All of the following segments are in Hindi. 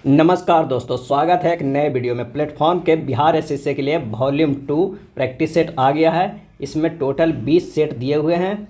नमस्कार दोस्तों, स्वागत है एक नए वीडियो में। प्लेटफॉर्म के बिहार एसएससी के लिए वॉल्यूम 2 प्रैक्टिस सेट आ गया है। इसमें टोटल 20 सेट दिए हुए हैं।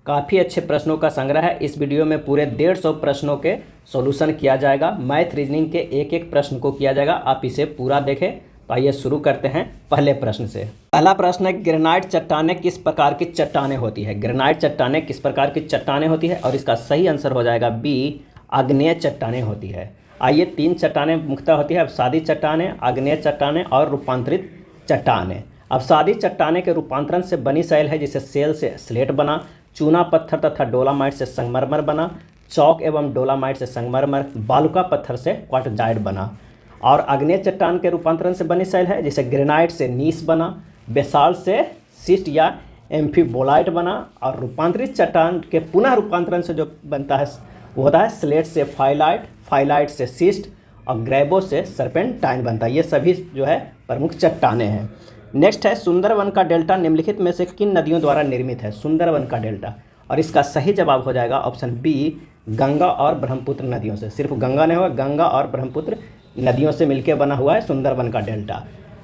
काफ़ी अच्छे प्रश्नों का संग्रह है। इस वीडियो में पूरे 150 प्रश्नों के सॉल्यूशन किया जाएगा। मैथ रीजनिंग के एक एक प्रश्न को किया जाएगा। आप इसे पूरा देखें। तो आइए शुरू करते हैं पहले प्रश्न से। पहला प्रश्न है, ग्रेनाइट चट्टानें किस प्रकार की चट्टानें होती है? ग्रेनाइट चट्टानें किस प्रकार की चट्टानें होती है? और इसका सही आंसर हो जाएगा बी, आग्नेय चट्टानें होती है। आइए, 3 चट्टानें मुख्यतः होती है, अवसादी चट्टानें, आग्नेय चट्टानें और रूपांतरित चट्टानें। अवसादी चट्टानें के रूपांतरण से बनी शैल है, जिसे सेल से स्लेट बना, चूना पत्थर तथा डोलामाइट से संगमरमर बना, चौक एवं डोलामाइट से संगमरमर, बालुका पत्थर से क्वार्टजाइट बना। और आग्नेय चट्टान के रूपांतरण से बनी शैल है, जिसे ग्रेनाइट से नीस बना, बेसाल्ट से सिस्ट या एम्फीबोलाइट बना। और रूपांतरित चट्टान के पुनः रूपांतरण से जो बनता है वो होता है स्लेट से फाइलाइट, फाइलाइट से सिस्ट और ग्रेबो से सर्पेंटाइन बनता है। ये सभी जो है प्रमुख चट्टानें हैं। नेक्स्ट है, सुंदरवन का डेल्टा निम्नलिखित में से किन नदियों द्वारा निर्मित है? सुंदरवन का डेल्टा, और इसका सही जवाब हो जाएगा ऑप्शन बी, गंगा और ब्रह्मपुत्र नदियों से। सिर्फ गंगा नहीं होगा, गंगा और ब्रह्मपुत्र नदियों से मिलकर बना हुआ है सुंदरवन का डेल्टा।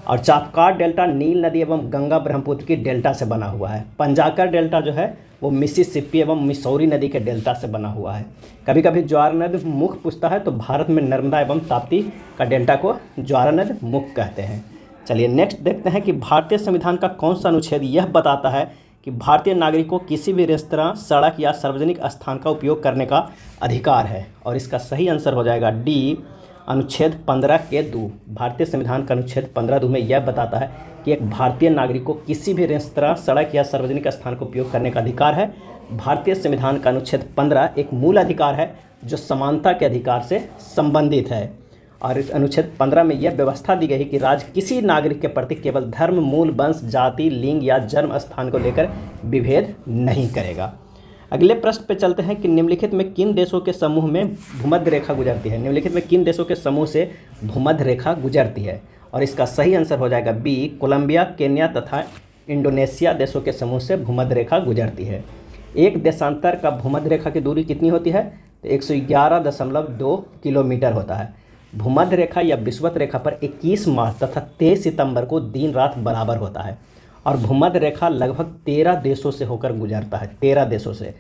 और चापकाट डेल्टा नील नदी एवं गंगा ब्रह्मपुत्र की डेल्टा से बना हुआ है। पंजाकर डेल्टा जो है वो मिसिसिपी एवं मिसौरी नदी के डेल्टा से बना हुआ है। कभी कभी ज्वारनद मुख पूछता है, तो भारत में नर्मदा एवं ताप्ती का डेल्टा को ज्वारनद मुख कहते हैं। चलिए नेक्स्ट देखते हैं कि भारतीय संविधान का कौन सा अनुच्छेद यह बताता है कि भारतीय नागरिकों को किसी भी रेस्तरां, सड़क या सार्वजनिक स्थान का उपयोग करने का अधिकार है? और इसका सही आंसर हो जाएगा डी, अनुच्छेद 15 के 2। भारतीय संविधान का अनुच्छेद 15(2) में यह बताता है कि एक भारतीय नागरिक को किसी भी रेस्तरां, सड़क या सार्वजनिक स्थान का उपयोग करने का अधिकार है। भारतीय संविधान का अनुच्छेद 15 एक मूल अधिकार है जो समानता के अधिकार से संबंधित है। और इस अनुच्छेद 15 में यह व्यवस्था दी गई है कि राज्य किसी नागरिक के प्रति केवल धर्म, मूल, वंश, जाति, लिंग या जन्म स्थान को लेकर विभेद नहीं करेगा। अगले प्रश्न पे चलते हैं कि निम्नलिखित में किन देशों के समूह में भूमध्य रेखा गुजरती है? निम्नलिखित में किन देशों के समूह से भूमध्य रेखा गुजरती है? और इसका सही आंसर हो जाएगा बी, कोलंबिया, केन्या तथा इंडोनेशिया देशों के समूह से भूमध्य रेखा गुजरती है। एक देशांतर का भूमध्य रेखा की दूरी कितनी होती है? तो 111.2 किलोमीटर होता है। भूमध्य रेखा या विषुवत रेखा पर 21 मार्च तथा 23 सितंबर को दिन रात बराबर होता है। और भूमध्य रेखा लगभग 13 देशों से होकर गुजरता है। 13 देशों से।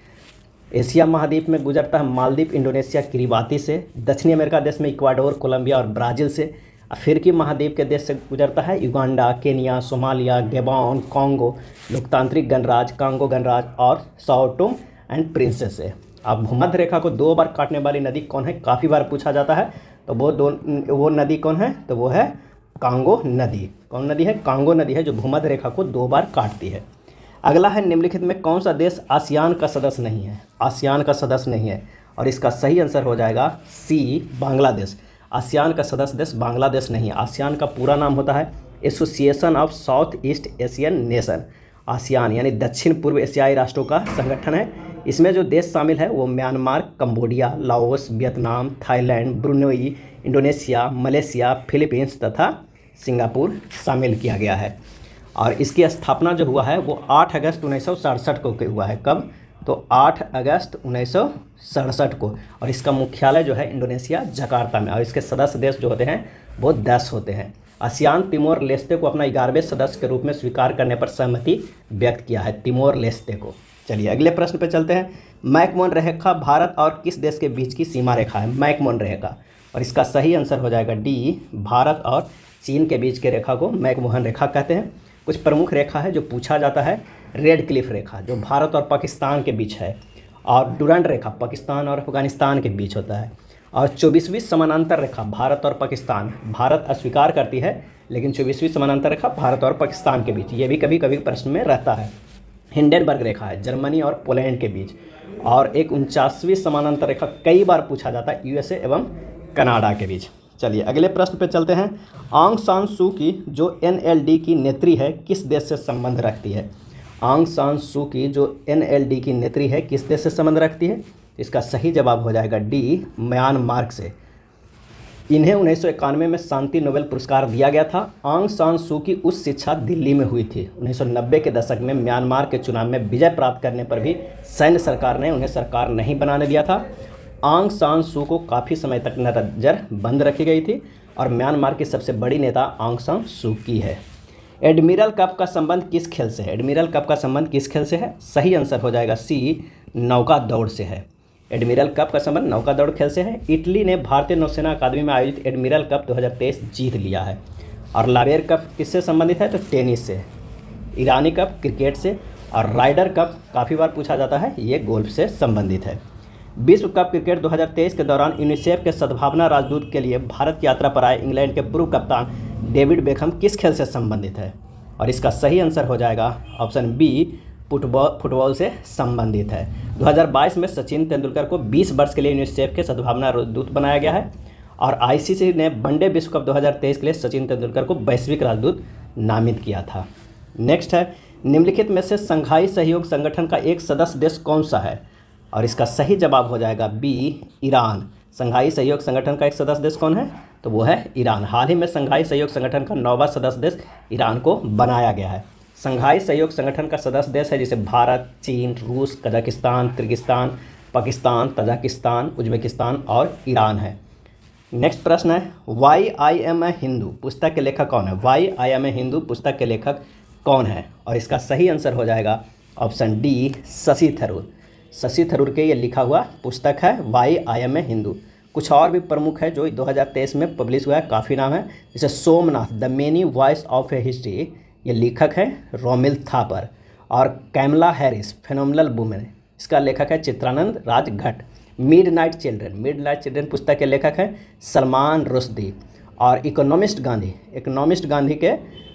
एशिया महाद्वीप में गुजरता है मालदीव, इंडोनेशिया, किरिबाती से। दक्षिणी अमेरिका देश में इक्वाडोर, कोलंबिया और ब्राज़ील से। अफ्रीकी महाद्वीप के देश से गुजरता है Uganda, Kenya, Somalia, Gabon, Congo, लोकतांत्रिक गणराज्य, कांगो गणराज्य और साओ टोम एंड प्रिंसे से। अब भूमध्य रेखा को 2 बार काटने वाली नदी कौन है? काफ़ी बार पूछा जाता है। तो वो नदी कौन है? तो वो है कांगो नदी। कौन नदी है? कांगो नदी है, जो भूमध्य रेखा को 2 बार काटती है। अगला है, निम्नलिखित में कौन सा देश आसियान का सदस्य नहीं है? आसियान का सदस्य नहीं है, और इसका सही आंसर हो जाएगा सी, बांग्लादेश। आसियान का सदस्य देश बांग्लादेश नहीं है। आसियान का पूरा नाम होता है association of south east Asian nation. ASEAN यानी दक्षिण पूर्व एशियाई राष्ट्रों का संगठन है। इसमें जो देश शामिल है वो Myanmar, Cambodia, Laos, Vietnam, Thailand, Brunei, Indonesia, Malaysia, Philippines तथा सिंगापुर शामिल किया गया है। और इसकी स्थापना जो हुआ है वो 8 अगस्त 1967 को हुआ है। कब? तो 8 अगस्त 1967 को। और इसका मुख्यालय जो है इंडोनेशिया, जकार्ता में। और इसके सदस्य देश जो होते हैं वो 10 होते हैं। आसियान तिमोर लेस्ते को अपना 11वें सदस्य के रूप में स्वीकार करने पर सहमति व्यक्त किया है, तिमोर लेस्ते को। चलिए अगले प्रश्न पर चलते हैं। मैकमोहन रेखा भारत और किस देश के बीच की सीमा रेखा है? मैकमोहन रेखा, और इसका सही आंसर हो जाएगा डी, भारत और चीन के बीच के रेखा को मैकमोहन रेखा कहते हैं। कुछ प्रमुख रेखा है जो पूछा जाता है। रेड क्लिफ रेखा जो भारत और पाकिस्तान के बीच है, और डुरंड रेखा पाकिस्तान और अफगानिस्तान के बीच होता है। और 24वीं समानांतर रेखा भारत और पाकिस्तान, भारत अस्वीकार करती है, लेकिन 24वीं समानांतर रेखा भारत और पाकिस्तान के बीच, ये भी कभी कभी प्रश्न में रहता है। हिंडनबर्ग रेखा है जर्मनी और पोलैंड के बीच। और एक 49वीं समानांतर रेखा कई बार पूछा जाता है, यूएसए एवं कनाडा के बीच। चलिए अगले प्रश्न पे चलते हैं। आंग सान सू की जो एनएलडी की नेत्री है किस देश से संबंध रखती है? आंग सान सू की जो एनएलडी की नेत्री है किस देश से संबंध रखती है? इसका सही जवाब हो जाएगा डी, म्यांमार से। इन्हें 1991 में शांति नोबेल पुरस्कार दिया गया था। आंग सान सू की उच्च शिक्षा दिल्ली में हुई थी। 1990 के दशक में म्यांमार के चुनाव में विजय प्राप्त करने पर भी सैन्य सरकार ने उन्हें सरकार नहीं बनाने दिया था। आंग सान सू को काफ़ी समय तक नज़रबंद रखी गई थी और म्यांमार की सबसे बड़ी नेता आंग सान सू की है। एडमिरल कप का संबंध किस खेल से है? एडमिरल कप का संबंध किस खेल से है? सही आंसर हो जाएगा सी, नौका दौड़ से है। एडमिरल कप का संबंध नौका दौड़ खेल से है। इटली ने भारतीय नौसेना अकादमी में आयोजित एडमिरल कप 2023 जीत लिया है। और लावेर कप किससे संबंधित है? तो टेनिस से। ईरानी कप क्रिकेट से। और राइडर कप काफ़ी बार पूछा जाता है, ये गोल्फ से संबंधित है। विश्व कप क्रिकेट 2023 के दौरान यूनिसेफ के सद्भावना राजदूत के लिए भारत की यात्रा पर आए इंग्लैंड के पूर्व कप्तान डेविड बेकहम किस खेल से संबंधित है? और इसका सही आंसर हो जाएगा ऑप्शन बी, फुटबॉल से संबंधित है। 2022 में सचिन तेंदुलकर को 20 वर्ष के लिए यूनिसेफ के सद्भावना राजदूत बनाया गया है। और आईसीसी ने वनडे विश्व कप 2023 के लिए सचिन तेंदुलकर को वैश्विक राजदूत नामित किया था। नेक्स्ट है, निम्नलिखित में से संघाई सहयोग संगठन का एक सदस्य देश कौन सा है? और इसका सही जवाब हो जाएगा बी, ईरान। संघाई सहयोग संगठन का एक सदस्य देश कौन है? तो वो है ईरान। हाल ही में संघाई सहयोग संगठन का 9वां सदस्य देश ईरान को बनाया गया है। संघाई सहयोग संगठन का सदस्य देश है जैसे भारत, चीन, रूस, Kazakhstan, Kyrgyzstan, Pakistan, Tajikistan, Uzbekistan और ईरान है। नेक्स्ट प्रश्न है, why I am a Hindu पुस्तक के लेखक कौन है? Why I am a Hindu पुस्तक के लेखक कौन है? और इसका सही आंसर हो जाएगा ऑप्शन डी, शशि थरूर। शशि थरूर के ये लिखा हुआ पुस्तक है why I am a Hindu. कुछ और भी प्रमुख है जो 2023 में पब्लिश हुआ है, काफ़ी नाम है जैसे Somnath, the many voice of A history, ये लेखक है रोमिल थापर। और कैमला हैरिस, फेनोमेनल वुमेन, इसका लेखक है चित्रानंद राजघट। मिडनाइट चिल्ड्रन पुस्तक के लेखक हैं सलमान रुश्दी। और इकोनॉमिस्ट गांधी के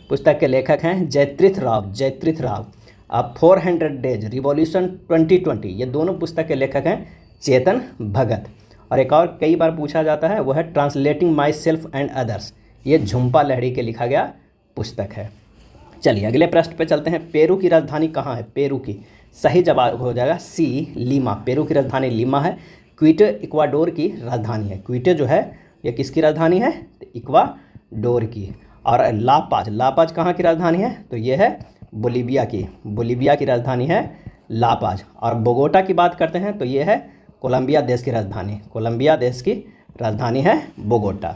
पुस्तक के लेखक हैं जयत्रिथ राव। अब 400 डेज रिवॉल्यूशन 2020, ये दोनों पुस्तक के लेखक हैं चेतन भगत। और एक और कई बार पूछा जाता है वो है translating my self and others, ये झुम्पा लहड़ी के लिखा गया पुस्तक है। चलिए अगले प्रश्न पे चलते हैं। पेरू की राजधानी कहाँ है? पेरू की सही जवाब हो जाएगा सी, लीमा। पेरू की राजधानी लीमा है। क्विटो इक्वाडोर की राजधानी है। क्विटो जो है ये किसकी राजधानी है? इक्वाडोर की। और लापाज कहाँ की राजधानी है? तो ये है बोलीविया की राजधानी है लापाज। और बोगोटा की बात करते हैं तो ये है कोलंबिया देश की राजधानी है बोगोटा।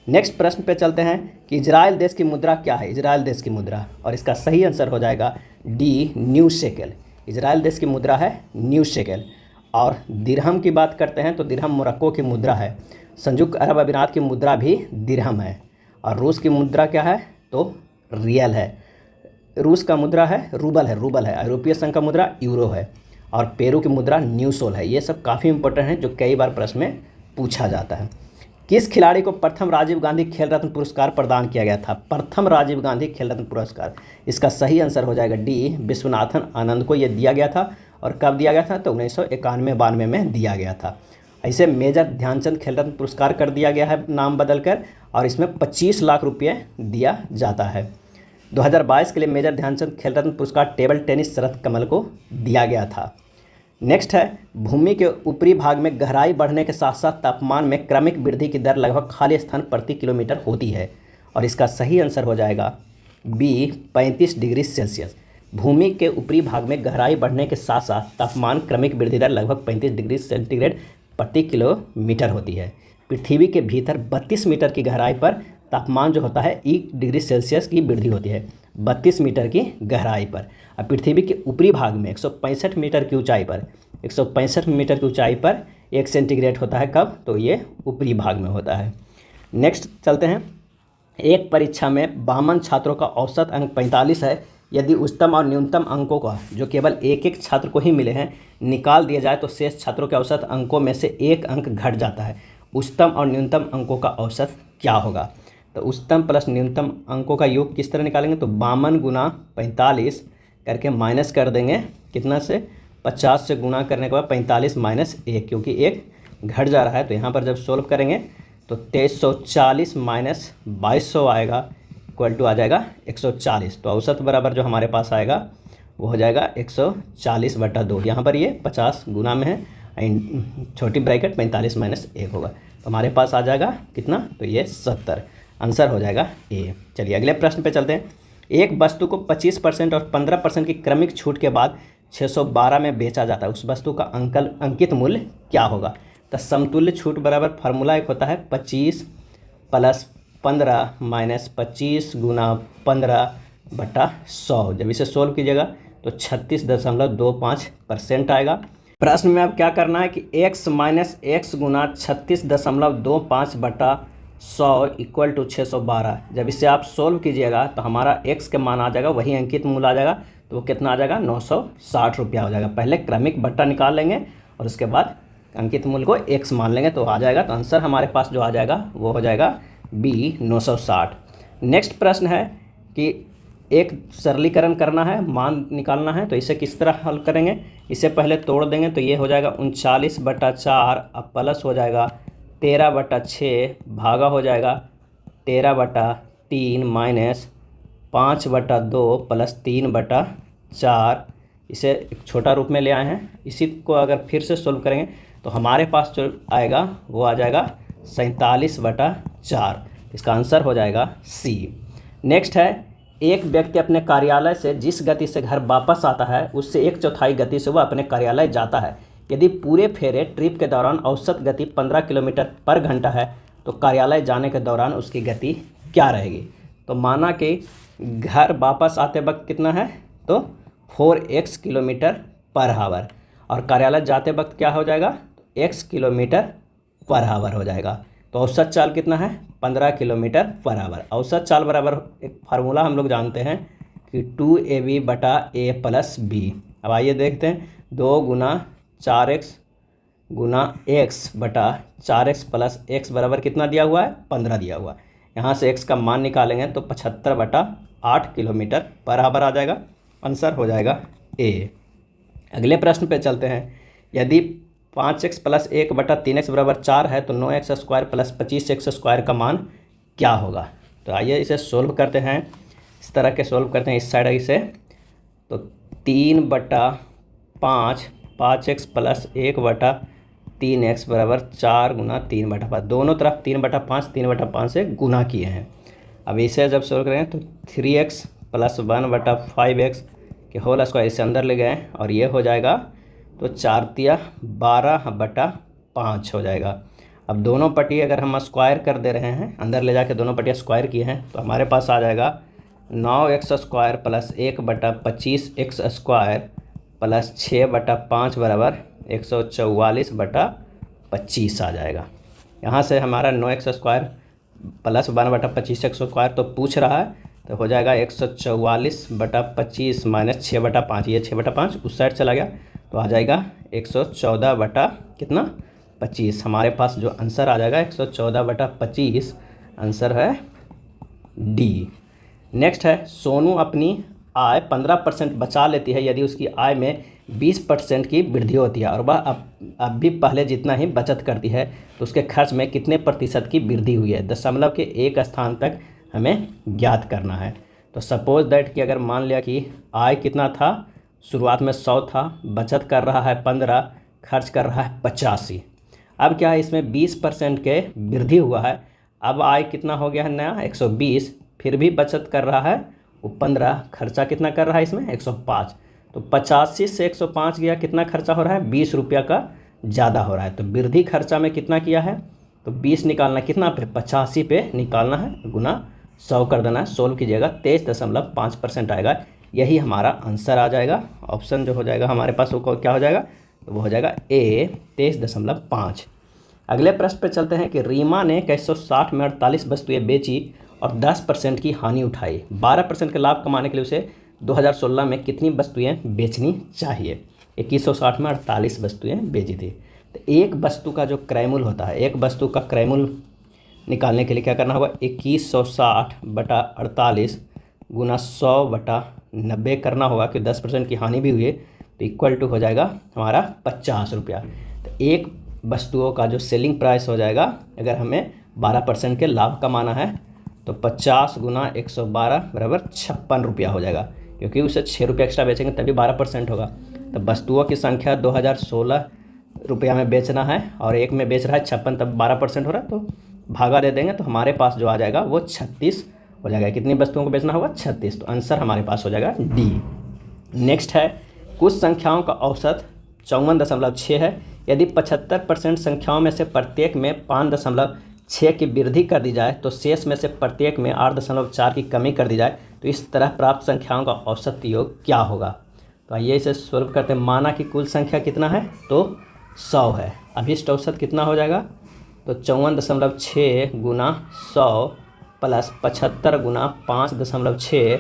नेक्स्ट प्रश्न पे चलते हैं कि इजराइल देश की मुद्रा क्या है? इजराइल देश की मुद्रा, और इसका सही आंसर हो जाएगा डी, न्यू शेकेल। इजराइल देश की मुद्रा है न्यू शेकेल। और दिरहम की बात करते हैं तो दिरहम मोरक्को की मुद्रा है। संयुक्त अरब अमीरात की मुद्रा भी दिरहम है। और रूस की मुद्रा क्या है? तो रियल है। रूस का मुद्रा है रूबल है। यूरोपीय संघ का मुद्रा यूरो है। और पेरू की मुद्रा न्यू सोल है। ये सब काफ़ी इंपॉर्टेंट है जो कई बार प्रश्न में पूछा जाता है। किस खिलाड़ी को प्रथम राजीव गांधी खेल रत्न पुरस्कार प्रदान किया गया था? प्रथम राजीव गांधी खेल रत्न पुरस्कार, इसका सही आंसर हो जाएगा डी, विश्वनाथन आनंद को ये दिया गया था। और कब दिया गया था? तो 1991-92 में दिया गया था। ऐसे मेजर ध्यानचंद खेल रत्न पुरस्कार कर दिया गया है नाम बदलकर, और इसमें 25 लाख रुपये दिया जाता है। 2022 के लिए मेजर ध्यानचंद खेल रत्न पुरस्कार टेबल टेनिस शरद कमल को दिया गया था। नेक्स्ट है, भूमि के ऊपरी भाग में गहराई बढ़ने के साथ साथ तापमान में क्रमिक वृद्धि की दर लगभग खाली स्थान प्रति किलोमीटर होती है। और इसका सही आंसर हो जाएगा बी, 35 डिग्री सेल्सियस। भूमि के ऊपरी भाग में गहराई बढ़ने के साथ साथ तापमान क्रमिक वृद्धि दर लगभग 35 डिग्री सेंटीग्रेड प्रति किलोमीटर होती है। पृथ्वी के भीतर 32 मीटर की गहराई पर तापमान जो होता है 1 डिग्री सेल्सियस की वृद्धि होती है 32 मीटर की गहराई पर। अब पृथ्वी के ऊपरी भाग में 165 मीटर की ऊंचाई पर 1 सेंटीग्रेड होता है। कब? तो ये ऊपरी भाग में होता है। नेक्स्ट चलते हैं। एक परीक्षा में 52 छात्रों का औसत अंक 45 है। यदि उच्चतम और न्यूनतम अंकों का जो केवल एक छात्र को ही मिले हैं निकाल दिया जाए तो शेष छात्रों के औसत अंकों में से 1 अंक घट जाता है। उच्चतम और न्यूनतम अंकों का औसत क्या होगा? तो उच्चतम प्लस न्यूनतम अंकों का योग किस तरह निकालेंगे? तो 52 गुना 45 करके माइनस कर देंगे कितना से 50 से गुना करने के बाद 45 माइनस 1, क्योंकि 1 घट जा रहा है। तो यहाँ पर जब सोल्व करेंगे तो 2340 माइनस 2200 आएगा, इक्वल टू आ जाएगा 140। तो औसत बराबर जो हमारे पास आएगा वो हो जाएगा 140/2। यहाँ पर ये 50 गुना में है, छोटी ब्रैकेट 45 माइनस 1 होगा। तो हमारे पास आ जाएगा कितना? तो ये 70। आंसर हो जाएगा ए। चलिए अगले प्रश्न पे चलते हैं। एक वस्तु को 25% और 15% की क्रमिक छूट के बाद 612 में बेचा जाता है, उस वस्तु का अंकित मूल्य क्या होगा? तो समतुल्य छूट बराबर फार्मूला एक होता है 25 + 15 - 25 × 15/100। जब इसे सोल्व कीजिएगा तो 36.25% आएगा। प्रश्न में अब क्या करना है कि x - x × 36.25/100 = 612। जब इसे आप सोल्व कीजिएगा तो हमारा x के मान आ जाएगा, वही अंकित मूल आ जाएगा, तो वो कितना आ जाएगा 960 रुपया हो जाएगा। पहले क्रमिक बट्टा निकाल लेंगे और उसके बाद अंकित मूल को x मान लेंगे तो आ जाएगा। तो आंसर हमारे पास जो आ जाएगा वो हो जाएगा B 960। नेक्स्ट प्रश्न है कि एक सरलीकरण करना है, मान निकालना है, तो इसे किस तरह हल करेंगे। इसे पहले तोड़ देंगे तो ये हो जाएगा 39/4, अब प्लस हो जाएगा 13/6, भागा हो जाएगा 13/3 माइनस 5/2 प्लस 3/4। इसे एक छोटा रूप में ले आए हैं। इसी को अगर फिर से सोल्व करेंगे तो हमारे पास जो आएगा वो आ जाएगा 47/4। इसका आंसर हो जाएगा सी। नेक्स्ट है, एक व्यक्ति अपने कार्यालय से जिस गति से घर वापस आता है उससे 1/4 गति से वह अपने कार्यालय जाता है। यदि पूरे फेरे ट्रिप के दौरान औसत गति 15 किलोमीटर/घंटा है तो कार्यालय जाने के दौरान उसकी गति क्या रहेगी। तो माना कि घर वापस आते वक्त कितना है तो 4x किलोमीटर/आवर और कार्यालय जाते वक्त क्या हो जाएगा x किलोमीटर/आवर हो जाएगा। तो औसत चाल कितना है 15 किलोमीटर/आवर। औसत चाल बराबर एक फार्मूला हम लोग जानते हैं कि 2ab/a + b। अब आइए देखते हैं, 2 × 4x × x/4x + x बराबर कितना दिया हुआ है 15 दिया हुआ है। यहाँ से x का मान निकालेंगे तो 75/8 किलोमीटर/आवर आ जाएगा। आंसर हो जाएगा ए। अगले प्रश्न पे चलते हैं। यदि 5x + 1/3x बराबर 4 है तो 9x² + 25x² का मान क्या होगा। तो आइए इसे सोल्व करते हैं। इस तरह के सोल्व करते हैं, इस साइड इसे तो 3/5, 5x + 1/3x बराबर 4 × 3/5। दोनों तरफ 3/5 3/5 से गुना किए हैं। अब इसे जब सोल्व करेंगे तो 3x + 1/5x के होल स्क्वायर इसे अंदर ले गए और ये हो जाएगा तो 4×3 12/5 हो जाएगा। अब दोनों पट्टी अगर हम स्क्वायर कर दे रहे हैं, अंदर ले जाके दोनों पट्टियाँ स्क्वायर किए हैं तो हमारे पास आ जाएगा 9x² + 1/25x² + 6/5 बराबर 144/25 आ जाएगा। यहाँ से हमारा 9x² + 1/25x² तो पूछ रहा है, तो हो जाएगा 144/25 माइनस 6/5। ये 6/5 उस साइड चला गया तो आ जाएगा 114/25। हमारे पास जो आंसर आ जाएगा 114/25 आंसर है डी। नेक्स्ट है, सोनू अपनी आय 15% बचा लेती है यदि उसकी आय में 20% की वृद्धि होती है और वह अब भी पहले जितना ही बचत करती है तो उसके खर्च में कितने प्रतिशत की वृद्धि हुई है। दशमलव के एक स्थान तक हमें ज्ञात करना है। तो सपोज दैट कि अगर मान लिया कि आय कितना था, शुरुआत में 100 था, बचत कर रहा है 15, खर्च कर रहा है 85। अब क्या है, इसमें 20% के वृद्धि हुआ है। अब आय कितना हो गया है नया 120, फिर भी बचत कर रहा है वो 15, खर्चा कितना कर रहा है इसमें 105। तो 85 से 105 गया, कितना खर्चा हो रहा है 20 रुपया का ज़्यादा हो रहा है। तो वृद्धि खर्चा में कितना किया है तो 20 निकालना, कितना पे 85 पे निकालना है, गुना 100 कर देना है। सोल्व कीजिएगा 23.5% आएगा। यही हमारा आंसर आ जाएगा। ऑप्शन जो हो जाएगा हमारे पास वो क्या हो जाएगा तो वो हो जाएगा ए 23.5। अगले प्रश्न पे चलते हैं कि रीमा ने 160 में 48 वस्तुएं बेची और 10% की हानि उठाई। 12% के लाभ कमाने के लिए उसे 2016 में कितनी वस्तुएं बेचनी चाहिए। 2160 में 48 वस्तुएं बेची थी। तो एक वस्तु का जो क्रय मूल्य होता है, एक वस्तु का क्रय मूल्य निकालने के लिए क्या करना होगा 2160/48 गुना 100/90 करना होगा कि 10% की हानि भी हुई है तो इक्वल टू हो जाएगा हमारा 50 रुपया। तो एक वस्तुओं का जो सेलिंग प्राइस हो जाएगा, अगर हमें 12% के लाभ कमाना है तो 50 गुना 112 बराबर 56 रुपया हो जाएगा, क्योंकि उसे 6 रुपया एक्स्ट्रा बेचेंगे तभी 12% होगा। तो वस्तुओं की संख्या 2016 रुपया में बेचना है और एक में बेच रहा है 56, तब 12% हो रहा है तो भागा दे देंगे तो हमारे पास जो आ जाएगा वो 36 हो जाएगा। कितनी वस्तुओं को बेचना होगा 36, तो आंसर हमारे पास हो जाएगा डी। नेक्स्ट है, कुछ संख्याओं का औसत 54.6 है, यदि 75% संख्याओं में से प्रत्येक में 5.6 की वृद्धि कर दी जाए तो शेष में से प्रत्येक में 8.4 की कमी कर दी जाए तो इस तरह प्राप्त संख्याओं का औसत योग क्या होगा। तो आइए इसे सॉल्व करते हैं। माना कि कुल संख्या कितना है तो 100 है। अभिष्ट औसत कितना हो जाएगा तो 54.6 गुना 100 प्लस 75 गुना 5.6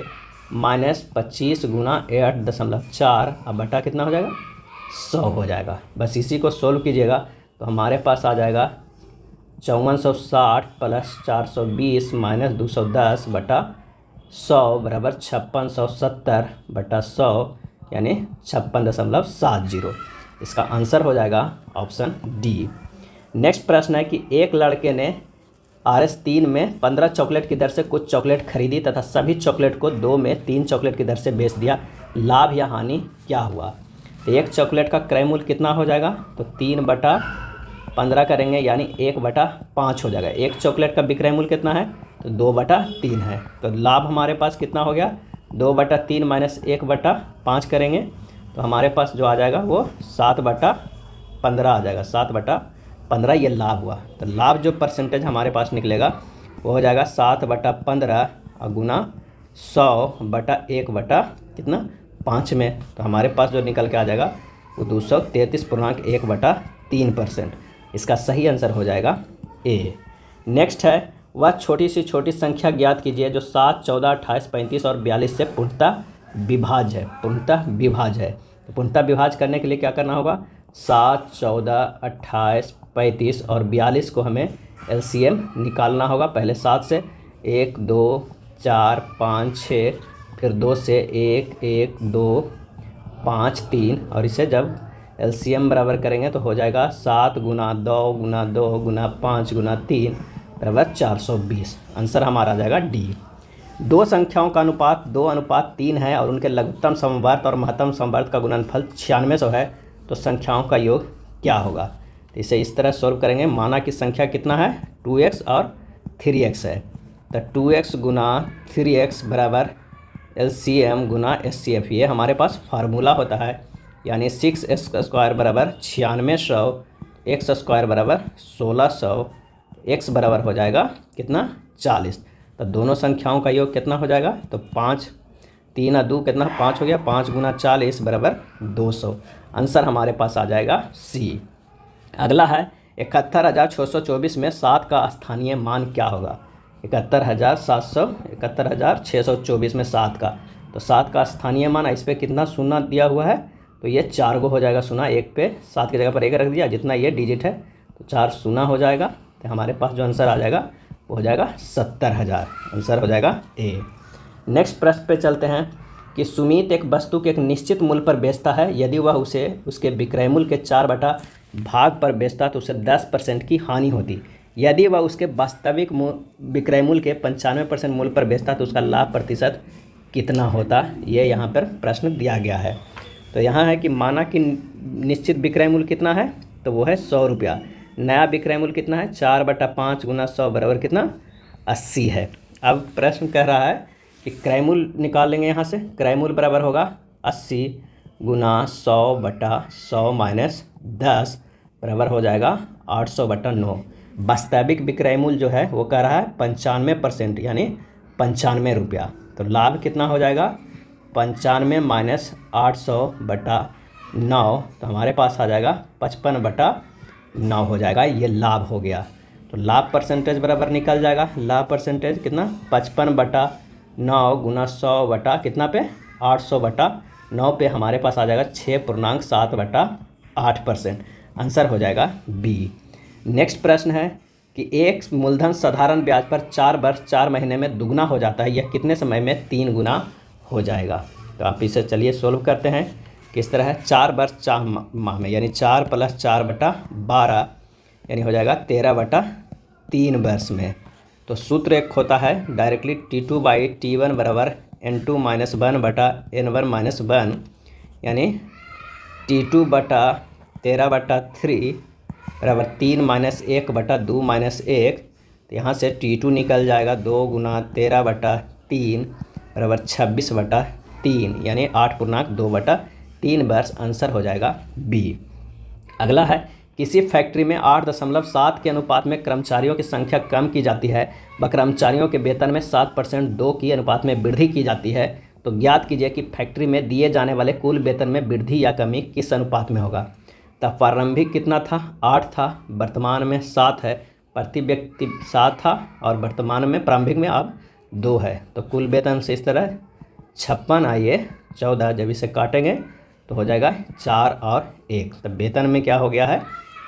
माइनस 25 गुना 8.4 अब बटा कितना हो जाएगा 100 हो जाएगा। बस इसी को सोल्व कीजिएगा तो हमारे पास आ जाएगा 5460 प्लस 420 माइनस 210 बटा 100 बराबर 5670 बटा 100 यानी 56.70। इसका आंसर हो जाएगा ऑप्शन डी। नेक्स्ट प्रश्न है कि एक लड़के ने RS3 में 15 चॉकलेट की दर से कुछ चॉकलेट खरीदी तथा सभी चॉकलेट को 2 में 3 चॉकलेट की दर से बेच दिया। लाभ या हानि क्या हुआ। तो एक चॉकलेट का क्रय मूल्य कितना हो जाएगा तो 3/15 करेंगे यानी 1/5 हो जाएगा। एक चॉकलेट का विक्रय मूल्य कितना है तो 2/3 है। तो लाभ हमारे पास कितना हो गया 2/3 माइनस 1/5 करेंगे तो हमारे पास जो आ जाएगा वो 7/15 आ जाएगा। 7/15 ये लाभ हुआ। तो लाभ जो परसेंटेज हमारे पास निकलेगा वो हो जाएगा 7/15 और गुना 100/1 कितना 5 में। तो हमारे पास जो निकल के आ जाएगा वो 233.1/3%। इसका सही आंसर हो जाएगा ए। नेक्स्ट है वह छोटी से छोटी संख्या ज्ञात कीजिए जो 7, 14, 28, 35 और 42 से पूर्णतः विभाज्य है। पूर्णतः विभाज्य है। तो पूर्णतः विभाज्य करने के लिए क्या करना होगा 7, 14, 28, 35 और 42 को हमें LCM निकालना होगा। पहले 7 से 1, 2, 4, 5, 6 फिर 2 से 1, 1, 2, 5, 3 और इसे जब LCM बराबर करेंगे तो हो जाएगा 7 गुना 2 गुना 2 गुना 5 गुना 3 बराबर 420। आंसर हमारा आ जाएगा डी। दो संख्याओं का अनुपात 2:3 है और उनके लघुत्तम समवर्त और महत्तम समवर्त का गुणनफल 9600 है तो संख्याओं का योग क्या होगा। तो इसे इस तरह सॉल्व करेंगे। माना कि संख्या कितना है 2x और 3x है तो 2x गुना 3x बराबर LCM गुना SCF ये हमारे पास फार्मूला होता है। यानी 6x² बराबर 9600 x² बराबर 1600 x बराबर हो जाएगा कितना 40। तो दोनों संख्याओं का योग कितना हो जाएगा तो 5 3 और 2 कितना 5 हो गया। 5 गुना 40 बराबर 200। आंसर हमारे पास आ जाएगा सी। अगला है 71,624 में 7 का स्थानीय मान क्या होगा। 71,624 में 7 का तो 7 का स्थानीय मान इस पर कितना शून्य दिया हुआ है तो ये 4 गो हो जाएगा शून्य। एक पे 7 की जगह पर 1 रख दिया जितना ये डिजिट है तो 4 शून्य हो जाएगा। तो हमारे पास जो आंसर आ जाएगा वो हो जाएगा 70,000। आंसर हो जाएगा ए। नेक्स्ट प्रश्न पे चलते हैं कि सुमित एक वस्तु के एक निश्चित मूल्य पर बेचता है। यदि वह उसे उसके विक्रय मूल्य के 4 भाग पर बेचता तो उसे 10% की हानि होती। यदि वह उसके वास्तविक विक्रय मूल्य के 95% मूल्य पर बेचता तो उसका लाभ प्रतिशत कितना होता। ये यहाँ पर प्रश्न दिया गया है। तो यहाँ है कि माना कि निश्चित विक्रय मूल्य कितना है तो वो है 100 रुपया। नया विक्रय मूल्य कितना है 4/5 गुना 100 बराबर कितना 80 है। अब प्रश्न कह रहा है कि क्रय मूल्य निकाल लेंगे। यहाँ से क्रय मूल्य बराबर होगा 80 गुना 100/100 माइनस 10 बराबर हो जाएगा 800/9। वास्तविक विक्रय मूल्य जो है वो कह रहा है 95% यानी 95 रुपया। तो लाभ कितना हो जाएगा 95 माइनस 800/9 तो हमारे पास आ जाएगा 55/9 हो जाएगा। ये लाभ हो गया। तो लाभ परसेंटेज बराबर निकल जाएगा। लाभ परसेंटेज कितना 55/9 गुना 100 कितना पे 800/9 पे हमारे पास आ जाएगा 6.7/8%। आंसर हो जाएगा बी। नेक्स्ट प्रश्न है कि एक मूलधन साधारण ब्याज पर 4 वर्ष 4 महीने में दुगना हो जाता है। यह कितने समय में 3 गुना हो जाएगा। तो आप इसे चलिए सोल्व करते हैं। किस तरह है 4 वर्ष 4 माह में यानी 4 + 4/12 यानी हो जाएगा 13/3 वर्ष में। तो सूत्र एक होता है डायरेक्टली T2/T1 बराबर N2 - 1/N1 - 1 यानी T2/13/3 बराबर 3 - 1/2 - 1। तो यहाँ से T2 निकल जाएगा 2 गुना 13/3 बराबर 26/3 यानी 8.2/3 वर्ष। आंसर हो जाएगा बी। अगला है, किसी फैक्ट्री में 8.7 के अनुपात में कर्मचारियों की संख्या कम की जाती है व कर्मचारियों के वेतन में 7% 2 की अनुपात में वृद्धि की जाती है, तो ज्ञात कीजिए कि फैक्ट्री में दिए जाने वाले कुल वेतन में वृद्धि या कमी किस अनुपात में होगा। तब प्रारंभिक कितना था, 8 था, वर्तमान में 7 है, प्रति व्यक्ति 7 था और वर्तमान में प्रारंभिक में अब 2 है। तो कुल वेतन से इस तरह 56 आइए 14, जब इसे काटेंगे तो हो जाएगा 4 और 1। तब वेतन में क्या हो गया है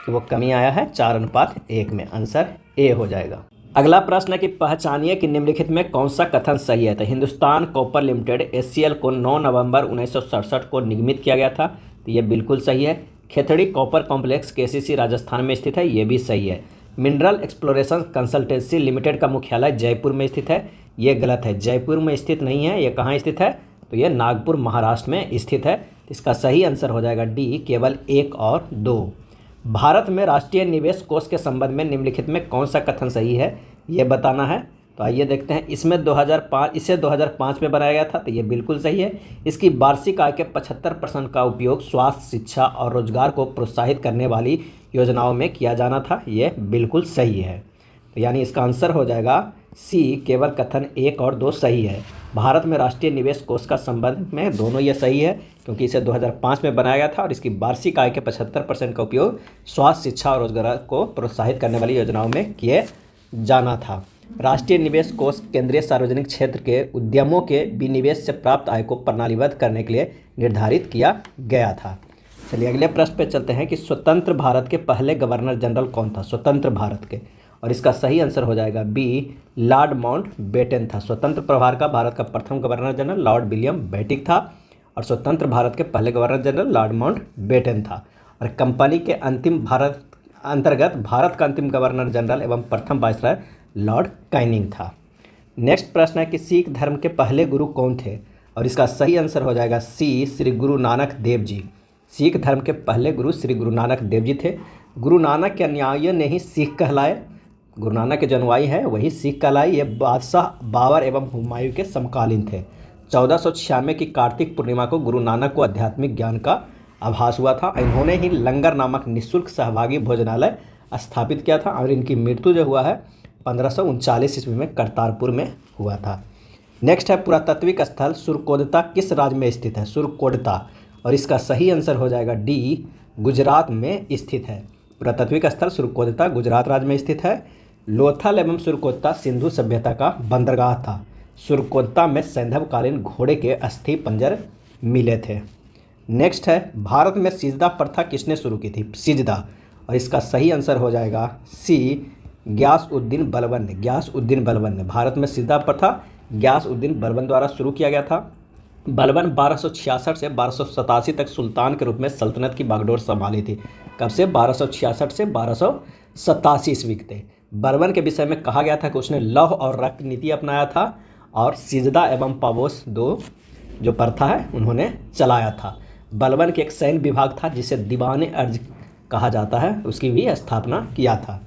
कि वो कमी आया है 4:1 में। आंसर ए हो जाएगा। अगला प्रश्न है कि पहचानिए कि निम्नलिखित में कौन सा कथन सही है। तो हिंदुस्तान कॉपर लिमिटेड HCL को 9 नवंबर 1967 को निगमित किया गया था, तो ये बिल्कुल सही है। Khetri copper complex KCC Rajasthan में स्थित है, ये भी सही है। मिनरल एक्सप्लोरेशन कंसल्टेंसी लिमिटेड का मुख्यालय जयपुर में स्थित है, ये गलत है, जयपुर में स्थित नहीं है। ये कहाँ स्थित है, तो ये नागपुर महाराष्ट्र में स्थित है। इसका सही आंसर हो जाएगा डी, केवल 1 और 2। भारत में राष्ट्रीय निवेश कोष के संबंध में निम्नलिखित में कौन सा कथन सही है, ये बताना है। तो आइए देखते हैं। इसे 2005 में बनाया गया था, तो ये बिल्कुल सही है। इसकी वार्षिक आय के 75% का उपयोग स्वास्थ्य, शिक्षा और रोजगार को प्रोत्साहित करने वाली योजनाओं में किया जाना था, ये बिल्कुल सही है। तो यानी इसका आंसर हो जाएगा सी, केवल कथन 1 और 2 सही है। भारत में राष्ट्रीय निवेश कोष का संबंध में दोनों ये सही है, क्योंकि इसे 2005 में बनाया गया था और इसकी वार्षिक आय के 75% का उपयोग स्वास्थ्य, शिक्षा और रोजगार को प्रोत्साहित करने वाली योजनाओं में किए जाना था। राष्ट्रीय निवेश कोष केंद्रीय सार्वजनिक क्षेत्र के उद्यमों के विनिवेश से प्राप्त आय को प्रणालीबद्ध करने के लिए निर्धारित किया गया था। चलिए अगले प्रश्न पे चलते हैं कि स्वतंत्र भारत के पहले गवर्नर जनरल कौन था, स्वतंत्र भारत के, और इसका सही आंसर हो जाएगा बी, लॉर्ड माउंटबेटन था। स्वतंत्र प्रभार का भारत का प्रथम गवर्नर जनरल लॉर्ड विलियम बेटिक था और स्वतंत्र भारत के पहले गवर्नर जनरल लॉर्ड माउंटबेटन था। और कंपनी के अंतर्गत भारत का अंतिम गवर्नर जनरल एवं प्रथम वायसराय लॉर्ड कैनिंग था। नेक्स्ट प्रश्न है कि सिख धर्म के पहले गुरु कौन थे, और इसका सही आंसर हो जाएगा सी, श्री गुरु नानक देव जी। सिख धर्म के पहले गुरु श्री गुरु नानक देव जी थे। गुरु नानक के अनुयायियों ने ही सिख कहलाए, गुरु नानक के जो अनुयायी है वही सिख कहलाए। ये बादशाह बाबर एवं हुमायूं के समकालीन थे। 1496 की कार्तिक पूर्णिमा को गुरु नानक को आध्यात्मिक ज्ञान का आभास हुआ था। इन्होंने ही लंगर नामक निःशुल्क सहभागी भोजनालय स्थापित किया था और इनकी मृत्यु जो हुआ है 1539 ईस्वी में करतारपुर में हुआ था। नेक्स्ट है पुरातात्विक स्थल सुरकोटता किस राज्य में स्थित है, सुरकोटता, और इसका सही आंसर हो जाएगा डी, गुजरात में स्थित है। पुरातात्विक स्थल सुरकोटता गुजरात राज्य में स्थित है। लोथल एवं सुरकोटता सिंधु सभ्यता का बंदरगाह था। सुरकोटता में सैंधवकालीन घोड़े के अस्थि पंजर मिले थे। नेक्स्ट है भारत में सिजदा प्रथा किसने शुरू की थी, सिजदा, और इसका सही आंसर हो जाएगा सी, गियासउद्दीन बलबन ने। गियासउद्दीन बलबन ने भारत में सिजदा प्रथा गियासउद्दीन बलबन द्वारा शुरू किया गया था। बलबन 1266 से 1287 तक सुल्तान के रूप में सल्तनत की बागडोर संभाली थी। कब से, 1266 से 1287 ईस्वी थे। बलबन के विषय में कहा गया था कि उसने लौह और रक्त नीति अपनाया था और सिजदा एवं पाबोस 2 जो प्रथा है उन्होंने चलाया था। बलबन के एक सैन्य विभाग था जिसे दीवाने अर्ज कहा जाता है, उसकी भी स्थापना किया था।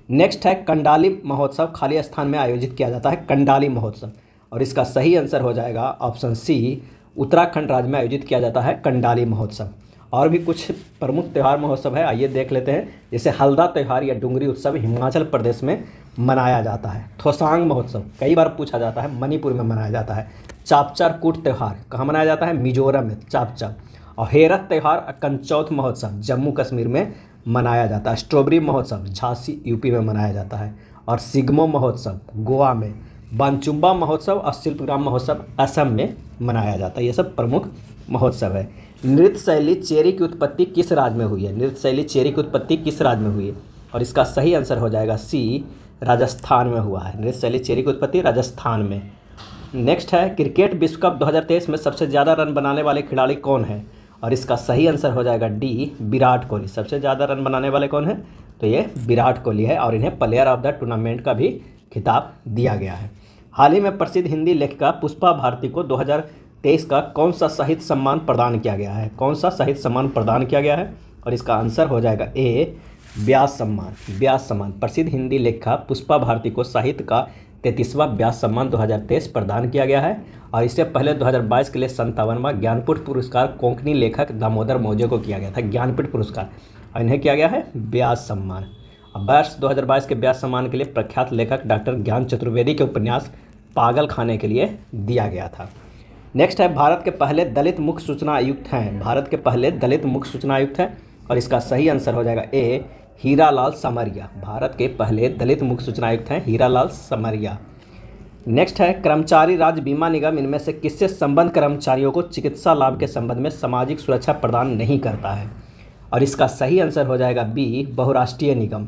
नेक्स्ट है कंडाली महोत्सव खाली स्थान में आयोजित किया जाता है, कंडाली महोत्सव, और इसका सही आंसर हो जाएगा ऑप्शन सी, उत्तराखंड राज्य में आयोजित किया जाता है कंडाली महोत्सव। और भी कुछ प्रमुख त्यौहार महोत्सव है, आइए देख लेते हैं। जैसे हल्दा त्यौहार या डुंगरी उत्सव हिमाचल प्रदेश में मनाया जाता है। थोसांग महोत्सव कई बार पूछा जाता है, मणिपुर में मनाया जाता है। चापचार कूट त्यौहार कहाँ मनाया जाता है, मिजोरम में, चापचार। और हेरत त्यौहार कंचौथ महोत्सव जम्मू कश्मीर में मनाया जाता है। स्ट्रॉबेरी महोत्सव झांसी यूपी में मनाया जाता है। और सिग्मो महोत्सव गोवा में। बानचुम्बा महोत्सव और शिल्पग्राम महोत्सव असम में मनाया जाता है। ये सब प्रमुख महोत्सव है। नृत्य शैली चेरी की उत्पत्ति किस राज्य में हुई है, नृत्य शैली चेरी की उत्पत्ति किस राज्य में हुई है, और इसका सही आंसर हो जाएगा सी, राजस्थान में हुआ है। नृत्य शैली चेरी की उत्पत्ति राजस्थान में। नेक्स्ट है क्रिकेट विश्व कप 2023 में सबसे ज़्यादा रन बनाने वाले खिलाड़ी कौन है, और इसका सही आंसर हो जाएगा डी, विराट कोहली। सबसे ज़्यादा रन बनाने वाले कौन है, तो ये विराट कोहली है और इन्हें प्लेयर ऑफ द टूर्नामेंट का भी खिताब दिया गया है। हाल ही में प्रसिद्ध हिंदी लेखिका पुष्पा भारती को 2023 का कौन सा साहित्य सम्मान प्रदान किया गया है, कौन सा साहित्य सम्मान प्रदान किया गया है, और इसका आंसर हो जाएगा ए, व्यास सम्मान। व्यास सम्मान। प्रसिद्ध हिंदी लेखिका पुष्पा भारती को साहित्य का 33वां व्यास सम्मान 2023 प्रदान किया गया है। और इससे पहले 2022 के लिए 57वां ज्ञानपीठ पुरस्कार कोंकणी लेखक दामोदर मौर्य को किया गया था, ज्ञानपीठ पुरस्कार। और इन्हें किया गया है व्यास सम्मान। अब वर्ष 2022 के व्यास सम्मान के लिए प्रख्यात लेखक डॉक्टर ज्ञान चतुर्वेदी के उपन्यास पागल खाने के लिए दिया गया था। नेक्स्ट है, भारत के पहले दलित मुख्य सूचना आयुक्त हैं। भारत के पहले दलित मुख्य सूचना आयुक्त हैं और इसका सही आंसर हो जाएगा ए, हीरालाल समरिया। भारत के पहले दलित मुख्य सूचना आयुक्त हैं हीरालाल समरिया। नेक्स्ट है, कर्मचारी राज्य बीमा निगम इनमें से किससे संबद्ध कर्मचारियों को चिकित्सा लाभ के संबंध में सामाजिक सुरक्षा प्रदान नहीं करता है? और इसका सही आंसर हो जाएगा बी, बहुराष्ट्रीय निगम।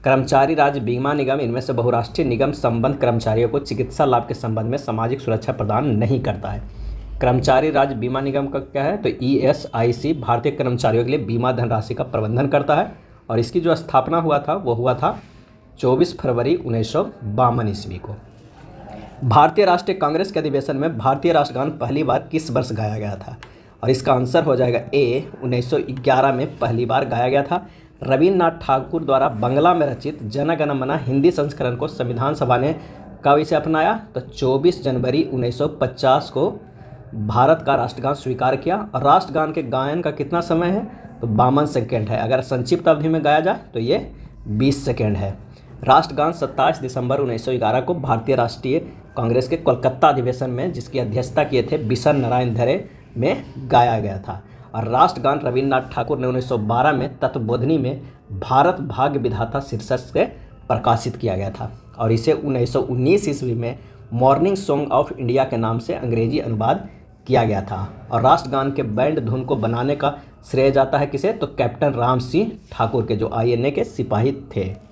कर्मचारी राज्य बीमा निगम इनमें से बहुराष्ट्रीय निगम संबद्ध कर्मचारियों को चिकित्सा लाभ के संबंध में सामाजिक सुरक्षा प्रदान नहीं करता है। कर्मचारी राज्य बीमा निगम का क्या है? तो ESIC भारतीय कर्मचारियों के लिए बीमा धनराशि का प्रबंधन करता है और इसकी जो स्थापना हुआ था वो हुआ था 24 फरवरी 1952 ईस्वी को। भारतीय राष्ट्रीय कांग्रेस के अधिवेशन में भारतीय राष्ट्रगान पहली बार किस वर्ष गाया गया था? और इसका आंसर हो जाएगा ए, 1911 में पहली बार गाया गया था। रविन्द्रनाथ ठाकुर द्वारा बंगला में रचित जन गण मन हिंदी संस्करण को संविधान सभा ने कब इसे अपनाया? तो 24 जनवरी 1950 को भारत का राष्ट्रगान स्वीकार किया। और राष्ट्रगान के गायन का कितना समय है? तो 52 सेकेंड है। अगर संक्षिप्त अवधि में गाया जाए तो ये 20 सेकेंड है। राष्ट्रगान 27 दिसंबर 1911 को भारतीय राष्ट्रीय कांग्रेस के कोलकाता अधिवेशन में, जिसकी अध्यक्षता किए थे बिशन नारायण धरे, में गाया गया था। और राष्ट्रगान रविन्द्रनाथ ठाकुर ने 1912 में तत्वबोधिनी में भारत भाग्य विधाता शीर्षक से प्रकाशित किया गया था और इसे 1919 ईस्वी में मॉर्निंग सॉन्ग ऑफ इंडिया के नाम से अंग्रेजी अनुवाद किया गया था। और राष्ट्रगान के बैंड धुन को बनाने का श्रेय जाता है किसे? तो कैप्टन राम सिंह ठाकुर के, जो INA के सिपाही थे।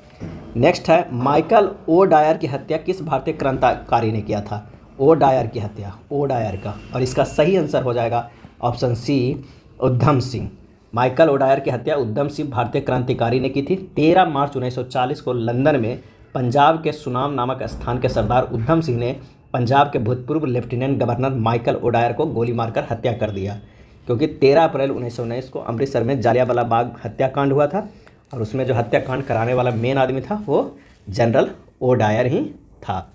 नेक्स्ट है, माइकल ओ डायर की हत्या किस भारतीय क्रांतिकारी ने किया था? ओ डायर की हत्या, ओ डायर का। और इसका सही आंसर हो जाएगा option C, Udham Singh. Michael O Dyer की हत्या उधम सिंह भारतीय क्रांतिकारी ने की थी। 13 मार्च 1940 को लंदन में पंजाब के सुनाम नामक स्थान के सरदार उधम सिंह ने पंजाब के भूतपूर्व lieutenant governor Michael O'Dwyer को गोली मारकर हत्या कर दिया, क्योंकि 13 अप्रैल 1919 को अमृतसर में जालियांवाला बाग हत्याकांड हुआ था और उसमें जो हत्याकांड कराने वाला मेन आदमी था वो जनरल ओ डायर ही था।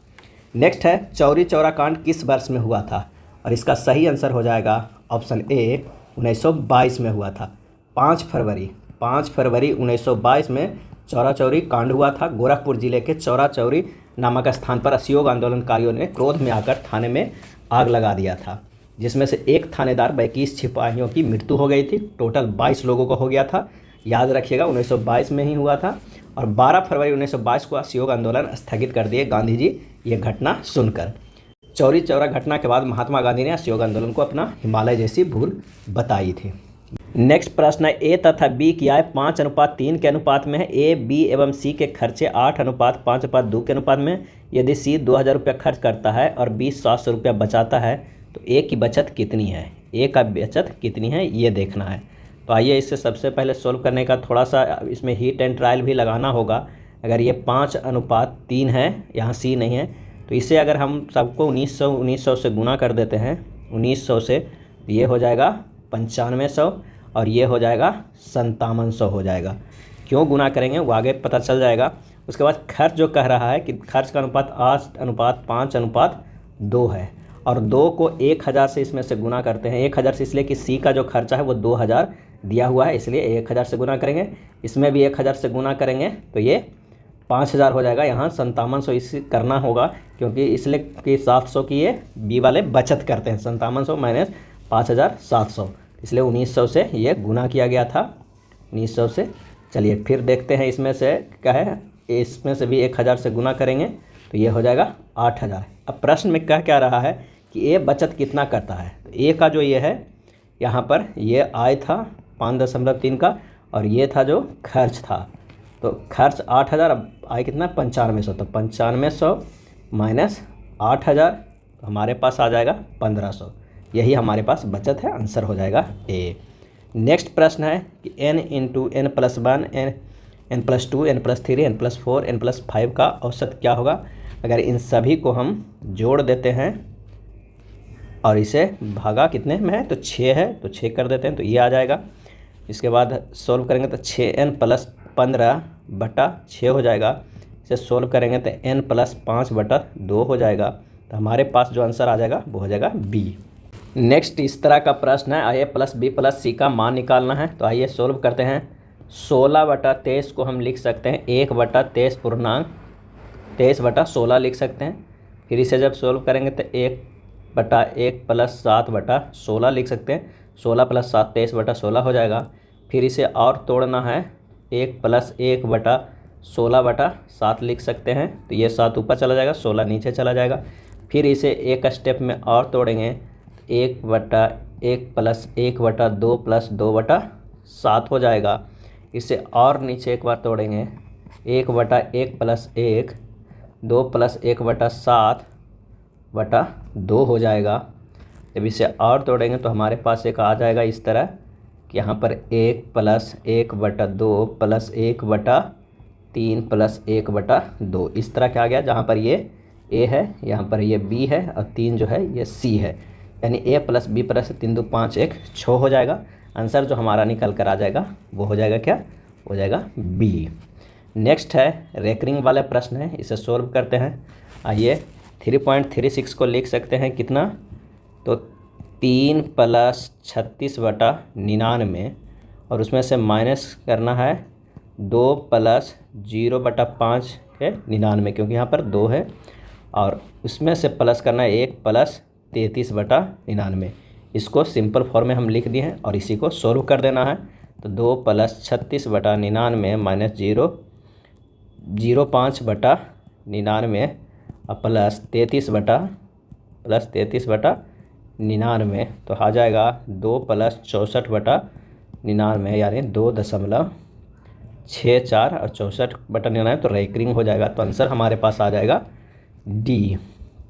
नेक्स्ट है, चौरी चौरा कांड किस वर्ष में हुआ था? और इसका सही आंसर हो जाएगा ऑप्शन ए, 1922 में हुआ था। 5 फरवरी 1922 में चौरा चौरी कांड हुआ था। गोरखपुर जिले के चौरा चौरी नामक स्थान पर असहयोग आंदोलनकारियों ने क्रोध में आकर थाने में आग लगा दिया था, जिसमें से एक थानेदार व 21 सिपाहियों की मृत्यु हो गई थी। टोटल 22 लोगों को हो गया था। याद रखिएगा 1922 में ही हुआ था। और 12 फरवरी 1922 को असहयोग आंदोलन स्थगित कर दिए गांधी जी, ये घटना सुनकर। चौरी चौरा घटना के बाद महात्मा गांधी ने असहयोग आंदोलन को अपना हिमालय जैसी भूल बताई थी। नेक्स्ट प्रश्न है, ए तथा बी की आय 5:3 के अनुपात में है। ए, बी एवं सी के खर्चे 8:5:2 के अनुपात में। यदि सी 2000 रुपया खर्च करता है और बी 700 रुपया बचाता है तो ए की बचत कितनी है? ए का बचत कितनी है ये देखना है। तो आइए इसे सबसे पहले सोल्व करने का थोड़ा सा इसमें हीट एंड ट्रायल भी लगाना होगा। अगर ये 5:3 है, यहाँ सी नहीं है, तो इसे अगर हम सबको 1900 से गुना कर देते हैं, 1900 से, तो ये हो जाएगा 9500 और ये हो जाएगा 5700 हो जाएगा। क्यों गुना करेंगे वो आगे पता चल जाएगा। उसके बाद खर्च जो कह रहा है कि खर्च का अनुपात 8:5:2 है और 2 को 1000 से इसमें से गुना करते हैं। 1000 से इसलिए कि सी का जो खर्चा है वो 2000 दिया हुआ है, इसलिए 1000 से गुना करेंगे। इसमें भी 1000 से गुना करेंगे तो ये 5000 हो जाएगा। यहाँ 5700 इस करना होगा क्योंकि इसलिए कि 700 की ये बी वाले बचत करते हैं। 5700 माइनस 5700, इसलिए 1900 से ये गुना किया गया था, 1900 से। चलिए फिर देखते हैं इसमें से क्या है, इसमें से भी 1000 से गुना करेंगे तो ये हो जाएगा 8000। अब प्रश्न में क्या रहा है कि ए बचत कितना करता है। तो ए का जो ये है यहाँ पर ये आय था 5.3 का और ये था जो खर्च था। तो खर्च 8000, अब आय कितना 9500, तो 9500 माइनस 8000 हमारे पास आ जाएगा 1500। यही हमारे पास बचत है, आंसर हो जाएगा ए। नेक्स्ट प्रश्न है कि n × n+1 n+2 n+3 n+4 n+5 का औसत क्या होगा। अगर इन सभी को हम जोड़ देते हैं और इसे भागा कितने में है तो 6 है, तो 6 कर देते हैं तो ये आ जाएगा। इसके बाद सोल्व करेंगे तो 6n+15/6 हो जाएगा। इसे सोल्व करेंगे तो n+5/2 हो जाएगा। तो हमारे पास जो आंसर आ जाएगा वो हो जाएगा बी। नेक्स्ट इस तरह का प्रश्न है, a + b + c का मान निकालना है। तो आइए सोल्व करते हैं। 16/23 को हम लिख सकते हैं 1/23 पूर्णांक 23/16 लिख सकते हैं। फिर इसे जब सोल्व करेंगे तो 1/1 + 7/16 लिख सकते हैं। 16 + 7 23/16 हो जाएगा। फिर इसे और तोड़ना है, 1 + 1/16/7 लिख सकते हैं। तो ये 7 ऊपर चला जाएगा, 16 नीचे चला जाएगा। फिर इसे एक स्टेप में और तोड़ेंगे, 1/1 + 1/2 + 2/7 हो जाएगा। इसे और नीचे एक बार तोड़ेंगे, 1/1 + 1 2 + 1/7/2 हो जाएगा। जब इसे और तोड़ेंगे तो हमारे पास एक आ जाएगा इस तरह कि यहाँ पर 1 + 1/2 + 1/3 + 1/2 इस तरह क्या आ गया, जहाँ पर ये ए है, यहाँ पर ये बी है और 3 जो है ये सी है। यानी a + b + 3 2 5 1 6 हो जाएगा। आंसर जो हमारा निकल कर आ जाएगा वो हो जाएगा क्या, हो जाएगा बी। नेक्स्ट है रेकरिंग वाला प्रश्न है, इसे सोल्व करते हैं। आइए 3.36 को लिख सकते हैं कितना, तो 3 + 36/99 और उसमें से माइनस करना है 2 + 0/5 है 99, क्योंकि यहाँ पर 2 है, और उसमें से प्लस करना है 1 + 33/99। इसको सिंपल फॉर्म में हम लिख दिए हैं और इसी को सोल्व कर देना है। तो 2 + 36/99 - 0.05/99 और प्लस 33/99, तो आ जाएगा 2 + 64/99 यानी 2.64 और 64/99, तो रेकरिंग हो जाएगा। तो आंसर हमारे पास आ जाएगा डी।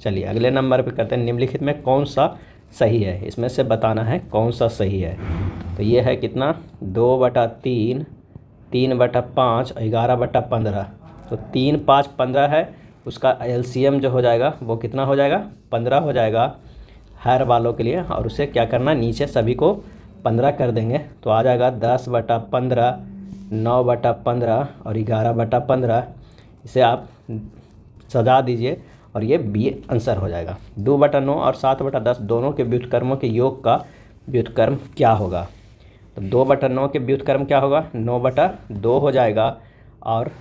चलिए अगले नंबर पे करते हैं, निम्नलिखित में कौन सा सही है, इसमें से बताना है कौन सा सही है। तो ये है कितना, 2/3 3/5 और 11/15। तो 3 5 15 है, उसका एलसीएम जो हो जाएगा वो कितना हो जाएगा, 15 हो जाएगा हर वालों के लिए। और उसे क्या करना, नीचे सभी को 15 कर देंगे तो आ जाएगा 10/15 9/15 और 11/15। इसे आप सजा दीजिए और ये बी आंसर हो जाएगा। 2/9 और 7/10 दोनों के व्युत्क्रमों के योग का व्युत्क्रम क्या होगा। तो 2/9 के व्युत्क्रम क्या होगा, 9/2 हो जाएगा, और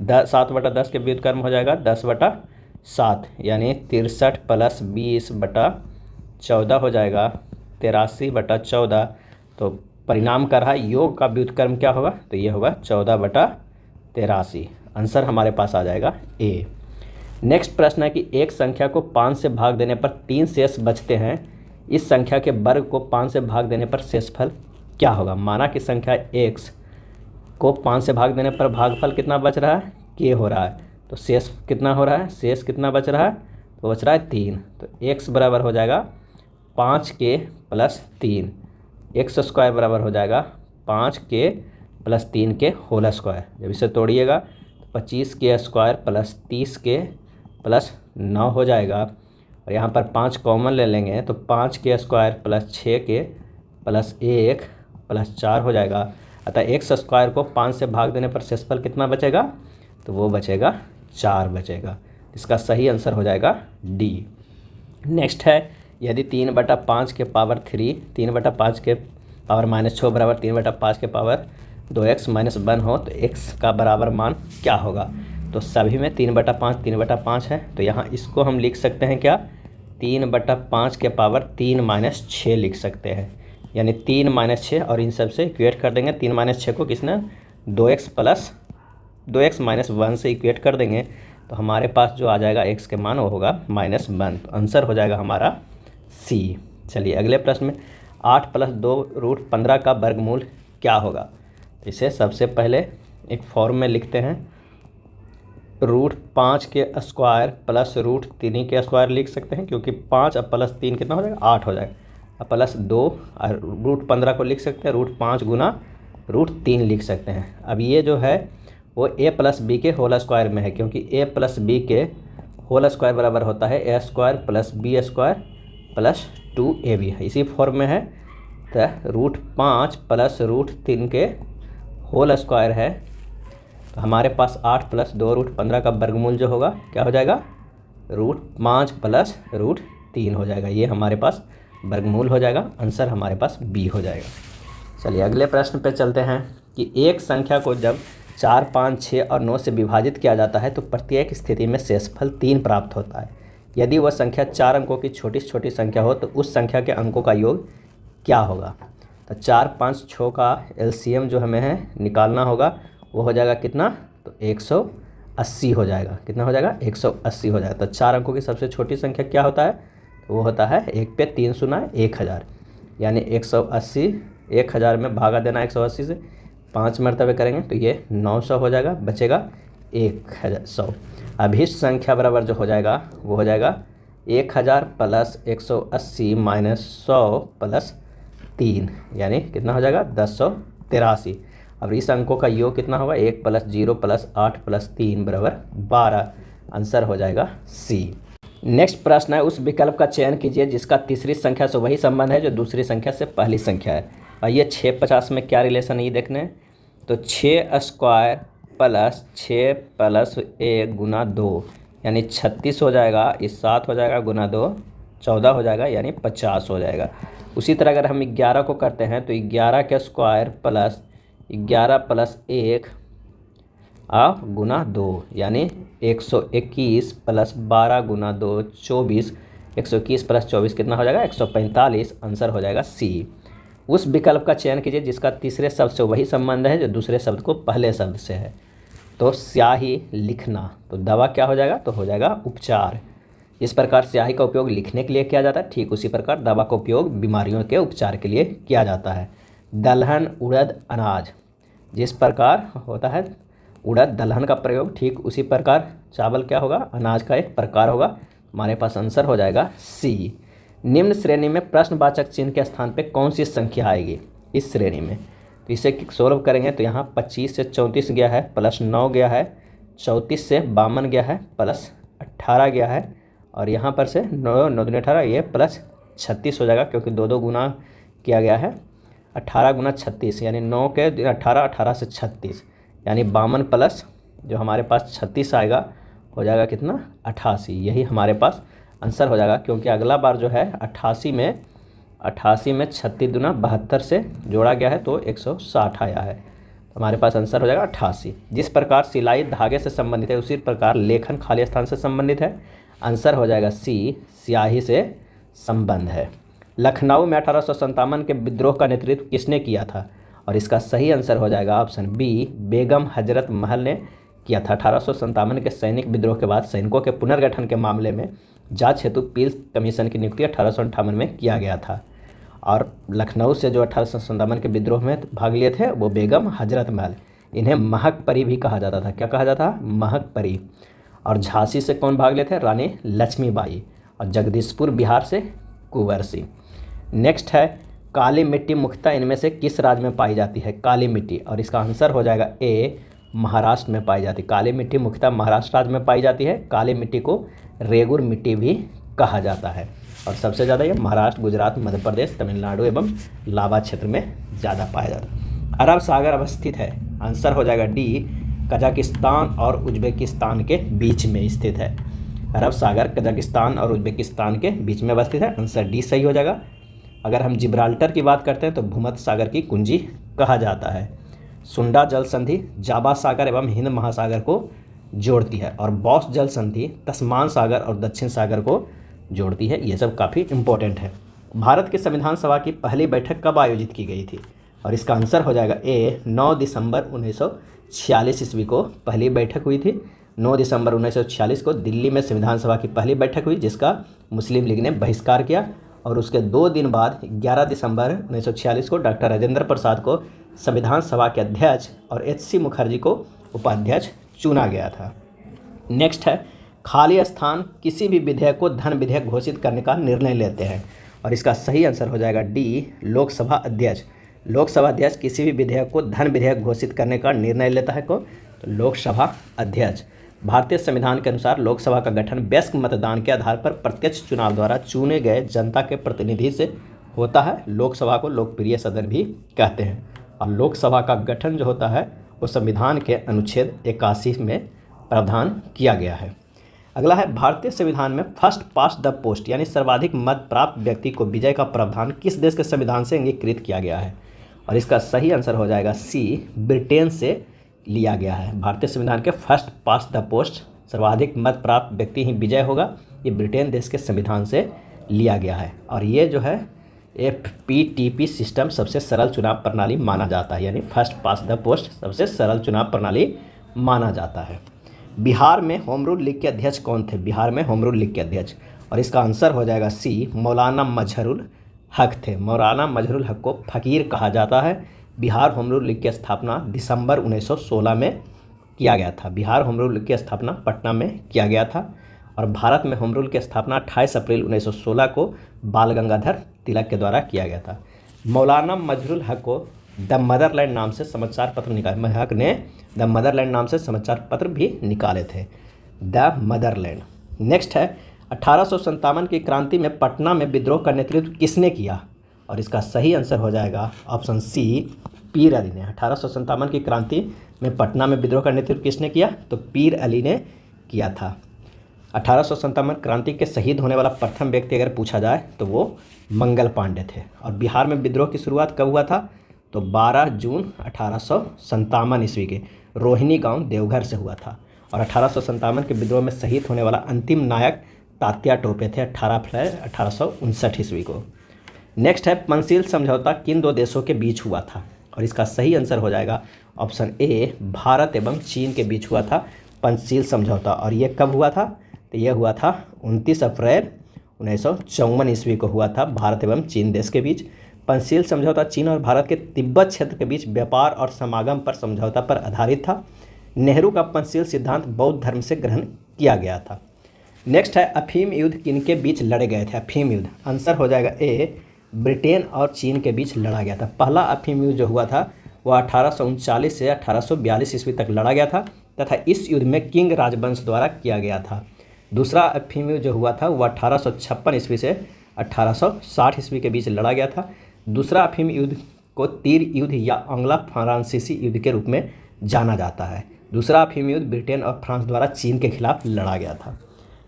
7/10 के व्युत्क्रम हो जाएगा 10/7, यानी 63 + 20/14 हो जाएगा 83/14। तो परिणाम का रहा योग का व्युत्क्रम क्या होगा, तो ये होगा 14/83। आंसर हमारे पास आ जाएगा ए। नेक्स्ट प्रश्न है कि एक संख्या को 5 से भाग देने पर 3 शेष बचते हैं, इस संख्या के वर्ग को 5 से भाग देने पर शेषफल क्या होगा। माना कि संख्या x को 5 से भाग देने पर भागफल कितना बच रहा है, k हो रहा है, तो शेष कितना हो रहा है, शेष कितना बच रहा है, तो बच रहा है 3। तो x बराबर हो जाएगा 5k + 3, x² बराबर हो जाएगा 5k + 3k होल स्क्वायर। जब इसे तोड़िएगा तो 25k² + 30k + 9 हो जाएगा, और यहाँ पर 5 कॉमन ले लेंगे तो 5k² + 6k + 1 + 4 हो जाएगा। अतः x² को 5 से भाग देने पर शेषफल कितना बचेगा, तो वो बचेगा 4 बचेगा। इसका सही आंसर हो जाएगा डी। नेक्स्ट है, यदि 3/5 के पावर 3 3/5 के पावर -6 बराबर 3/5 के पावर 2x - 1 हो तो x का बराबर मान क्या होगा। तो सभी में 3/5 3/5 है, तो यहाँ इसको हम लिख सकते हैं क्या, 3/5 के पावर 3 - 6 लिख सकते हैं, यानी 3 - 6, और इन सब से इक्वेट कर देंगे। 3 - 6 को किसने 2x - 1 से इक्वेट कर देंगे, तो हमारे पास जो आ जाएगा x के मान वो होगा -1। तो आंसर हो जाएगा हमारा सी। चलिए अगले प्रश्न में 8 + 2√15 का वर्गमूल क्या होगा। इसे सबसे पहले एक फॉर्म में लिखते हैं, √5 के स्क्वायर + √3 के स्क्वायर लिख सकते हैं, क्योंकि 5 और +3 कितना हो जाएगा, 8 हो जाएगा, और +2 और √15 को लिख सकते हैं √5 गुना √3 लिख सकते हैं। अब ये जो है वो a + b के होल स्क्वायर में है, क्योंकि a + b के होल स्क्वायर बराबर होता है a² + b² + 2ab, इसी फॉर्म में है। तो √5 + √3 के होल स्क्वायर है, तो हमारे पास 8 + 2√15 का वर्गमूल जो होगा क्या हो जाएगा, √5 + √3 हो जाएगा। ये हमारे पास वर्गमूल हो जाएगा, आंसर हमारे पास बी हो जाएगा। चलिए अगले प्रश्न पे चलते हैं। कि एक संख्या को जब 4, 5, 6 और 9 से विभाजित किया जाता है तो प्रत्येक स्थिति में शेषफल 3 प्राप्त होता है। यदि वह संख्या 4 अंकों की छोटी से छोटी संख्या हो तो उस संख्या के अंकों का योग क्या होगा। तो 4, 5, 6 का एलसीएम जो हमें है निकालना होगा, वो हो जाएगा कितना, तो 180 हो जाएगा। कितना हो जाएगा, 180 हो जाएगा। तो 4 अंकों की सबसे छोटी संख्या क्या होता है, तो वो होता है 1 पे 3 शून्य 1000, यानी 180, 1000 में भागा देना 180 से, 5 मरतबे करेंगे तो ये 900 हो जाएगा, बचेगा 1100। अब इस संख्या बराबर जो हो जाएगा वो हो जाएगा 1000 प्लस 180 माइनस 100 प्लस 3, यानी कितना हो जाएगा 1083। अब इस अंकों का योग कितना होगा, 1 प्लस 0 प्लस 8 प्लस 3 बराबर 12। आंसर हो जाएगा सी। नेक्स्ट प्रश्न है, उस विकल्प का चयन कीजिए जिसका तीसरी संख्या से वही संबंध है जो दूसरी संख्या से पहली संख्या है। और ये 650 में क्या रिलेशन है ये देखने हैं। तो 6 स्क्वायर प्लस 6 प्लस 1 गुना 2 यानी 36 हो जाएगा, इस 7 हो जाएगा गुना 2 14 हो जाएगा, यानी 50 हो जाएगा। उसी तरह अगर हम 11 को करते हैं तो 11 के स्क्वायर प्लस 11 प्लस 1 गुना 2 यानी 121 प्लस 12 गुना 2 24, 121 प्लस 24 कितना हो जाएगा 145। आंसर हो जाएगा सी। उस विकल्प का चयन कीजिए जिसका तीसरे शब्द से वही संबंध है जो दूसरे शब्द को पहले शब्द से है। तो स्याही लिखना, तो दवा क्या हो जाएगा, तो हो जाएगा उपचार। इस प्रकार स्याही का उपयोग लिखने के लिए किया जाता है, ठीक उसी प्रकार दवा का उपयोग बीमारियों के उपचार के लिए किया जाता है। दलहन, उड़द, अनाज, जिस प्रकार होता है उड़द दलहन का प्रयोग, ठीक उसी प्रकार चावल क्या होगा, अनाज का एक प्रकार होगा। हमारे पास आंसर हो जाएगा सी। निम्न श्रेणी में प्रश्नवाचक चिन्ह के स्थान पे कौन सी संख्या आएगी इस श्रेणी में। तो इसे सोल्व करेंगे तो यहाँ 25 से 34 गया है, प्लस 9 गया है, 34 से 52 गया है, प्लस 18 गया है, और यहाँ पर से 9 9 दूनी 18, ये प्लस 36 हो जाएगा क्योंकि 2 2 गुना किया गया है। 18 गुना 36 यानी 9 के 18, 18 से 36 यानी 52 प्लस जो हमारे पास 36 आएगा हो जाएगा कितना 88। यही हमारे पास आंसर हो जाएगा, क्योंकि अगला बार जो है 88 में 36 दूना 72 से जोड़ा गया है तो 160 आया है। तो हमारे पास आंसर हो जाएगा 88। जिस प्रकार सिलाई धागे से संबंधित है उसी प्रकार लेखन खाली स्थान से संबंधित है। आंसर हो जाएगा सी, स्याही से संबंध है। लखनऊ में 1857 के विद्रोह का नेतृत्व किसने किया था, और इसका सही आंसर हो जाएगा ऑप्शन बी, बेगम हजरत महल ने किया था। 1857 के सैनिक विद्रोह के बाद सैनिकों के पुनर्गठन के मामले में जांच हेतु पील्स कमीशन की नियुक्ति 1858 में किया गया था, और लखनऊ से जो 1857 के विद्रोह में भाग लिए थे वो बेगम हजरत महल, इन्हें महक परी भी कहा जाता था। क्या कहा जाता था, महक परी। और झांसी से कौन भाग लिए थे, रानी लक्ष्मीबाई, और जगदीशपुर बिहार से कुंवर सिंह। नेक्स्ट है, काली मिट्टी मुख्यतः इनमें से किस राज्य में पाई जाती है, काली मिट्टी, और इसका आंसर हो जाएगा ए, महाराष्ट्र में पाई जाती है। काली मिट्टी मुख्यतः महाराष्ट्र राज्य में पाई जाती है। काली मिट्टी को रेगुर मिट्टी भी कहा जाता है, और सबसे ज़्यादा ये महाराष्ट्र, गुजरात, मध्य प्रदेश, तमिलनाडु एवं लावा क्षेत्र में ज़्यादा पाया जाता है। अरब सागर अवस्थित है। आंसर हो जाएगा डी, कजाकिस्तान और उज्बेकिस्तान के बीच में स्थित है। अरब सागर कजाकिस्तान और उज्बेकिस्तान के बीच में अवस्थित है। आंसर डी सही हो जाएगा। अगर हम जिब्राल्टर की बात करते हैं तो भूमध्य सागर की कुंजी कहा जाता है। सुंडा जल संधि जाबा सागर एवं हिंद महासागर को जोड़ती है, और बॉस जल संधि तस्मान सागर और दक्षिण सागर को जोड़ती है। ये सब काफ़ी इम्पोर्टेंट है। भारत के संविधान सभा की पहली बैठक कब आयोजित की गई थी, और इसका आंसर हो जाएगा ए, 9 दिसंबर 1946 ईस्वी को पहली बैठक हुई थी। 9 दिसंबर 1946 को दिल्ली में संविधान सभा की पहली बैठक हुई, जिसका मुस्लिम लीग ने बहिष्कार किया, और उसके 2 दिन बाद 11 दिसंबर 1946 को डॉक्टर राजेंद्र प्रसाद को संविधान सभा के अध्यक्ष और एच.सी. मुखर्जी को उपाध्यक्ष चुना गया था। नेक्स्ट है, खाली स्थान किसी भी विधेयक को धन विधेयक घोषित करने का निर्णय लेते हैं, और इसका सही आंसर हो जाएगा डी, लोकसभा अध्यक्ष। लोकसभा अध्यक्ष किसी भी विधेयक को धन विधेयक घोषित करने का निर्णय लेता है कौन, तो लोकसभा अध्यक्ष। भारतीय संविधान के अनुसार लोकसभा का गठन वयस्क मतदान के आधार पर प्रत्यक्ष चुनाव द्वारा चुने गए जनता के प्रतिनिधि से होता है। लोकसभा को लोकप्रिय सदन भी कहते हैं, और लोकसभा का गठन जो होता है वो संविधान के अनुच्छेद 81 में प्रावधान किया गया है। अगला है, भारतीय संविधान में फर्स्ट पास्ट द पोस्ट यानी सर्वाधिक मत प्राप्त व्यक्ति को विजय का प्रावधान किस देश के संविधान से अंगीकृत किया गया है, और इसका सही आंसर हो जाएगा सी, ब्रिटेन से लिया गया है। भारतीय संविधान के फर्स्ट पास्ट द पोस्ट, सर्वाधिक मत प्राप्त व्यक्ति ही विजय होगा, ये ब्रिटेन देश के संविधान से लिया गया है। और ये जो है FPTP सिस्टम सबसे सरल चुनाव प्रणाली माना जाता है, यानी फर्स्ट पास्ट द पोस्ट सबसे सरल चुनाव प्रणाली माना जाता है। बिहार में होम रूल लीग के अध्यक्ष कौन थे? बिहार में होम रूल लीग के अध्यक्ष, और इसका आंसर हो जाएगा सी, मौलाना मजहरुल हक थे। मौलाना मजहरुल हक को फ़कीर कहा जाता है। बिहार होम रूल लीग की स्थापना दिसंबर 1916 में किया गया था। बिहार होम रूल लीग की स्थापना पटना में किया गया था। और भारत में होम रूल की स्थापना 28 अप्रैल 1916 को बाल गंगाधर तिलक के द्वारा किया गया था। मौलाना मजहरुल हक को द मदरलैंड नाम से समाचार पत्र निकाले, हक ने द मदरलैंड नाम से समाचार पत्र भी निकाले थे, द मदरलैंड। नेक्स्ट है 1857 की क्रांति में पटना में विद्रोह का नेतृत्व किसने किया? और इसका सही आंसर हो जाएगा ऑप्शन सी, पीर अली ने। 1857 की क्रांति में पटना में विद्रोह का नेतृत्व किसने किया? तो पीर अली ने किया था। 1857 क्रांति के शहीद होने वाला प्रथम व्यक्ति अगर पूछा जाए तो वो मंगल पांडे थे। और बिहार में विद्रोह की शुरुआत कब हुआ था? तो 12 जून 1857 ईस्वी के रोहिणी गांव देवघर से हुआ था। और 1857 के विद्रोह में शहीद होने वाला अंतिम नायक तात्या टोपे थे 18 अप्रैल 1859 ईस्वी को। नेक्स्ट है पंचशील समझौता किन दो देशों के बीच हुआ था? और इसका सही आंसर हो जाएगा ऑप्शन ए, भारत एवं चीन के बीच हुआ था पंचशील समझौता। और ये कब हुआ था? तो यह हुआ था 29 अप्रैल 1954 ईस्वी को हुआ था, भारत एवं चीन देश के बीच। पंचशील समझौता चीन और भारत के तिब्बत क्षेत्र के बीच व्यापार और समागम पर समझौता पर आधारित था। नेहरू का पंचशील सिद्धांत बौद्ध धर्म से ग्रहण किया गया था। नेक्स्ट है अफीम युद्ध किनके बीच लड़े गए थे? अफीम युद्ध, आंसर हो जाएगा ए, ब्रिटेन और चीन के बीच लड़ा गया था। पहला अफीम युद्ध जो हुआ था वह 1839 से 1842 ईस्वी तक लड़ा गया था तथा इस युद्ध में किंग राजवंश द्वारा किया गया था। दूसरा अफीम युद्ध जो हुआ था वह 1856 ईस्वी से 1860 ईस्वी के बीच लड़ा गया था। दूसरा अफीम युद्ध को तीर युद्ध या आंग्ला फ्रांसीसी युद्ध के रूप में जाना जाता है। दूसरा अफीम युद्ध ब्रिटेन और फ्रांस द्वारा चीन के खिलाफ लड़ा गया था।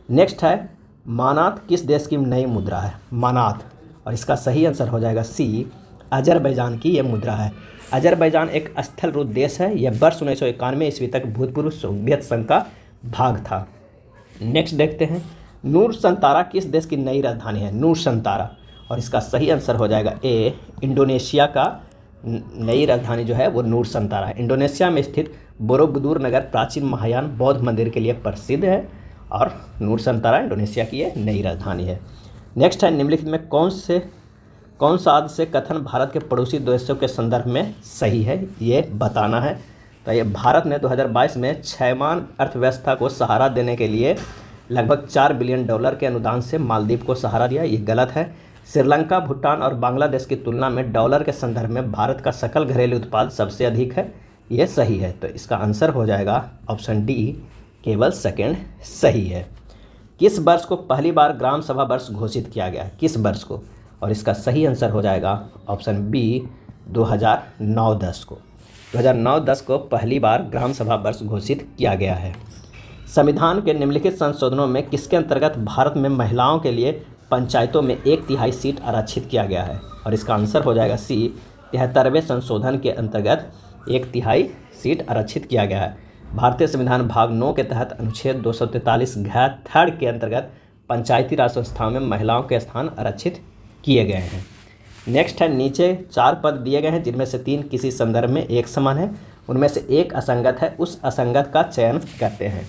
नेक्स्ट है मानात किस देश की नई मुद्रा है? मानात, और इसका सही आंसर हो जाएगा सी, अजरबैजान की यह मुद्रा है। अजरबैजान एक स्थल रूप देश है। यह वर्ष 1991 ईस्वी तक भूतपूर्व सोवियत संघ का भाग था। नेक्स्ट देखते हैं नूर संतारा किस देश की नई राजधानी है? नूर संतारा, और इसका सही आंसर हो जाएगा ए, इंडोनेशिया का नई राजधानी जो है वो नूर संतारा है। इंडोनेशिया में स्थित बोरोबुदुर नगर प्राचीन महायान बौद्ध मंदिर के लिए प्रसिद्ध है और नूर संतारा इंडोनेशिया की ये नई राजधानी है। नेक्स्ट है निम्नलिखित में कौन सा आदि से कथन भारत के पड़ोसी देशों के संदर्भ में सही है, ये बताना है। तो ये भारत ने 2022 में क्षयमान अर्थव्यवस्था को सहारा देने के लिए लगभग $4 बिलियन के अनुदान से मालदीव को सहारा दिया, ये गलत है। श्रीलंका, भूटान और बांग्लादेश की तुलना में डॉलर के संदर्भ में भारत का सकल घरेलू उत्पाद सबसे अधिक है, ये सही है। तो इसका आंसर हो जाएगा ऑप्शन डी, केवल सेकंड सही है। किस वर्ष को पहली बार ग्राम सभा वर्ष घोषित किया गया? किस वर्ष को? और इसका सही आंसर हो जाएगा ऑप्शन बी, 2009-10 को। 2009-10 को पहली बार ग्राम सभा वर्ष घोषित किया गया है। संविधान के निम्नलिखित संशोधनों में किसके अंतर्गत भारत में महिलाओं के लिए पंचायतों में 1/3 सीट आरक्षित किया गया है? और इसका आंसर हो जाएगा सी, 73वें संशोधन के अंतर्गत 1/3 सीट आरक्षित किया गया है। भारतीय संविधान भाग 9 के तहत अनुच्छेद 243 घ थर्ड के अंतर्गत पंचायती राज संस्थाओं में महिलाओं के स्थान आरक्षित किए गए हैं। नेक्स्ट है नीचे 4 पद दिए गए हैं जिनमें से 3 किसी संदर्भ में एक समान है, उनमें से एक असंगत है, उस असंगत का चयन करते हैं।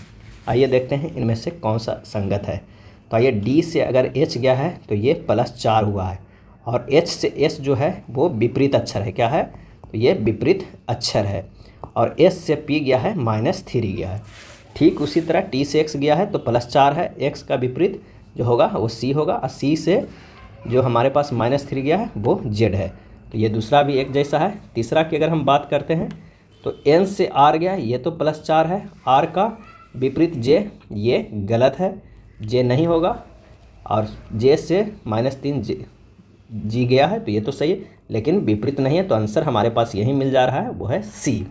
आइए देखते हैं इनमें से कौन सा संगत है। तो आइए डी से अगर एच गया है तो ये +4 हुआ है, और एच से एस जो है वो विपरीत अक्षर है, क्या है? तो ये विपरीत अक्षर है। और एस से पी गया है -3 गया है। ठीक उसी तरह टी से एक्स गया है तो +4 है, एक्स का विपरीत जो होगा वो सी होगा, और सी से जो हमारे पास -3 गया है वो जेड है। तो ये दूसरा भी एक जैसा है। तीसरा की अगर हम बात करते हैं तो एन से आर गया, ये तो +4 है, आर का विपरीत जे, ये गलत है, जे नहीं होगा। और जे से -3 जी गया है तो ये तो सही है, लेकिन विपरीत नहीं है, तो आंसर हमारे पास यही मिल जा रहा है, वो है सी।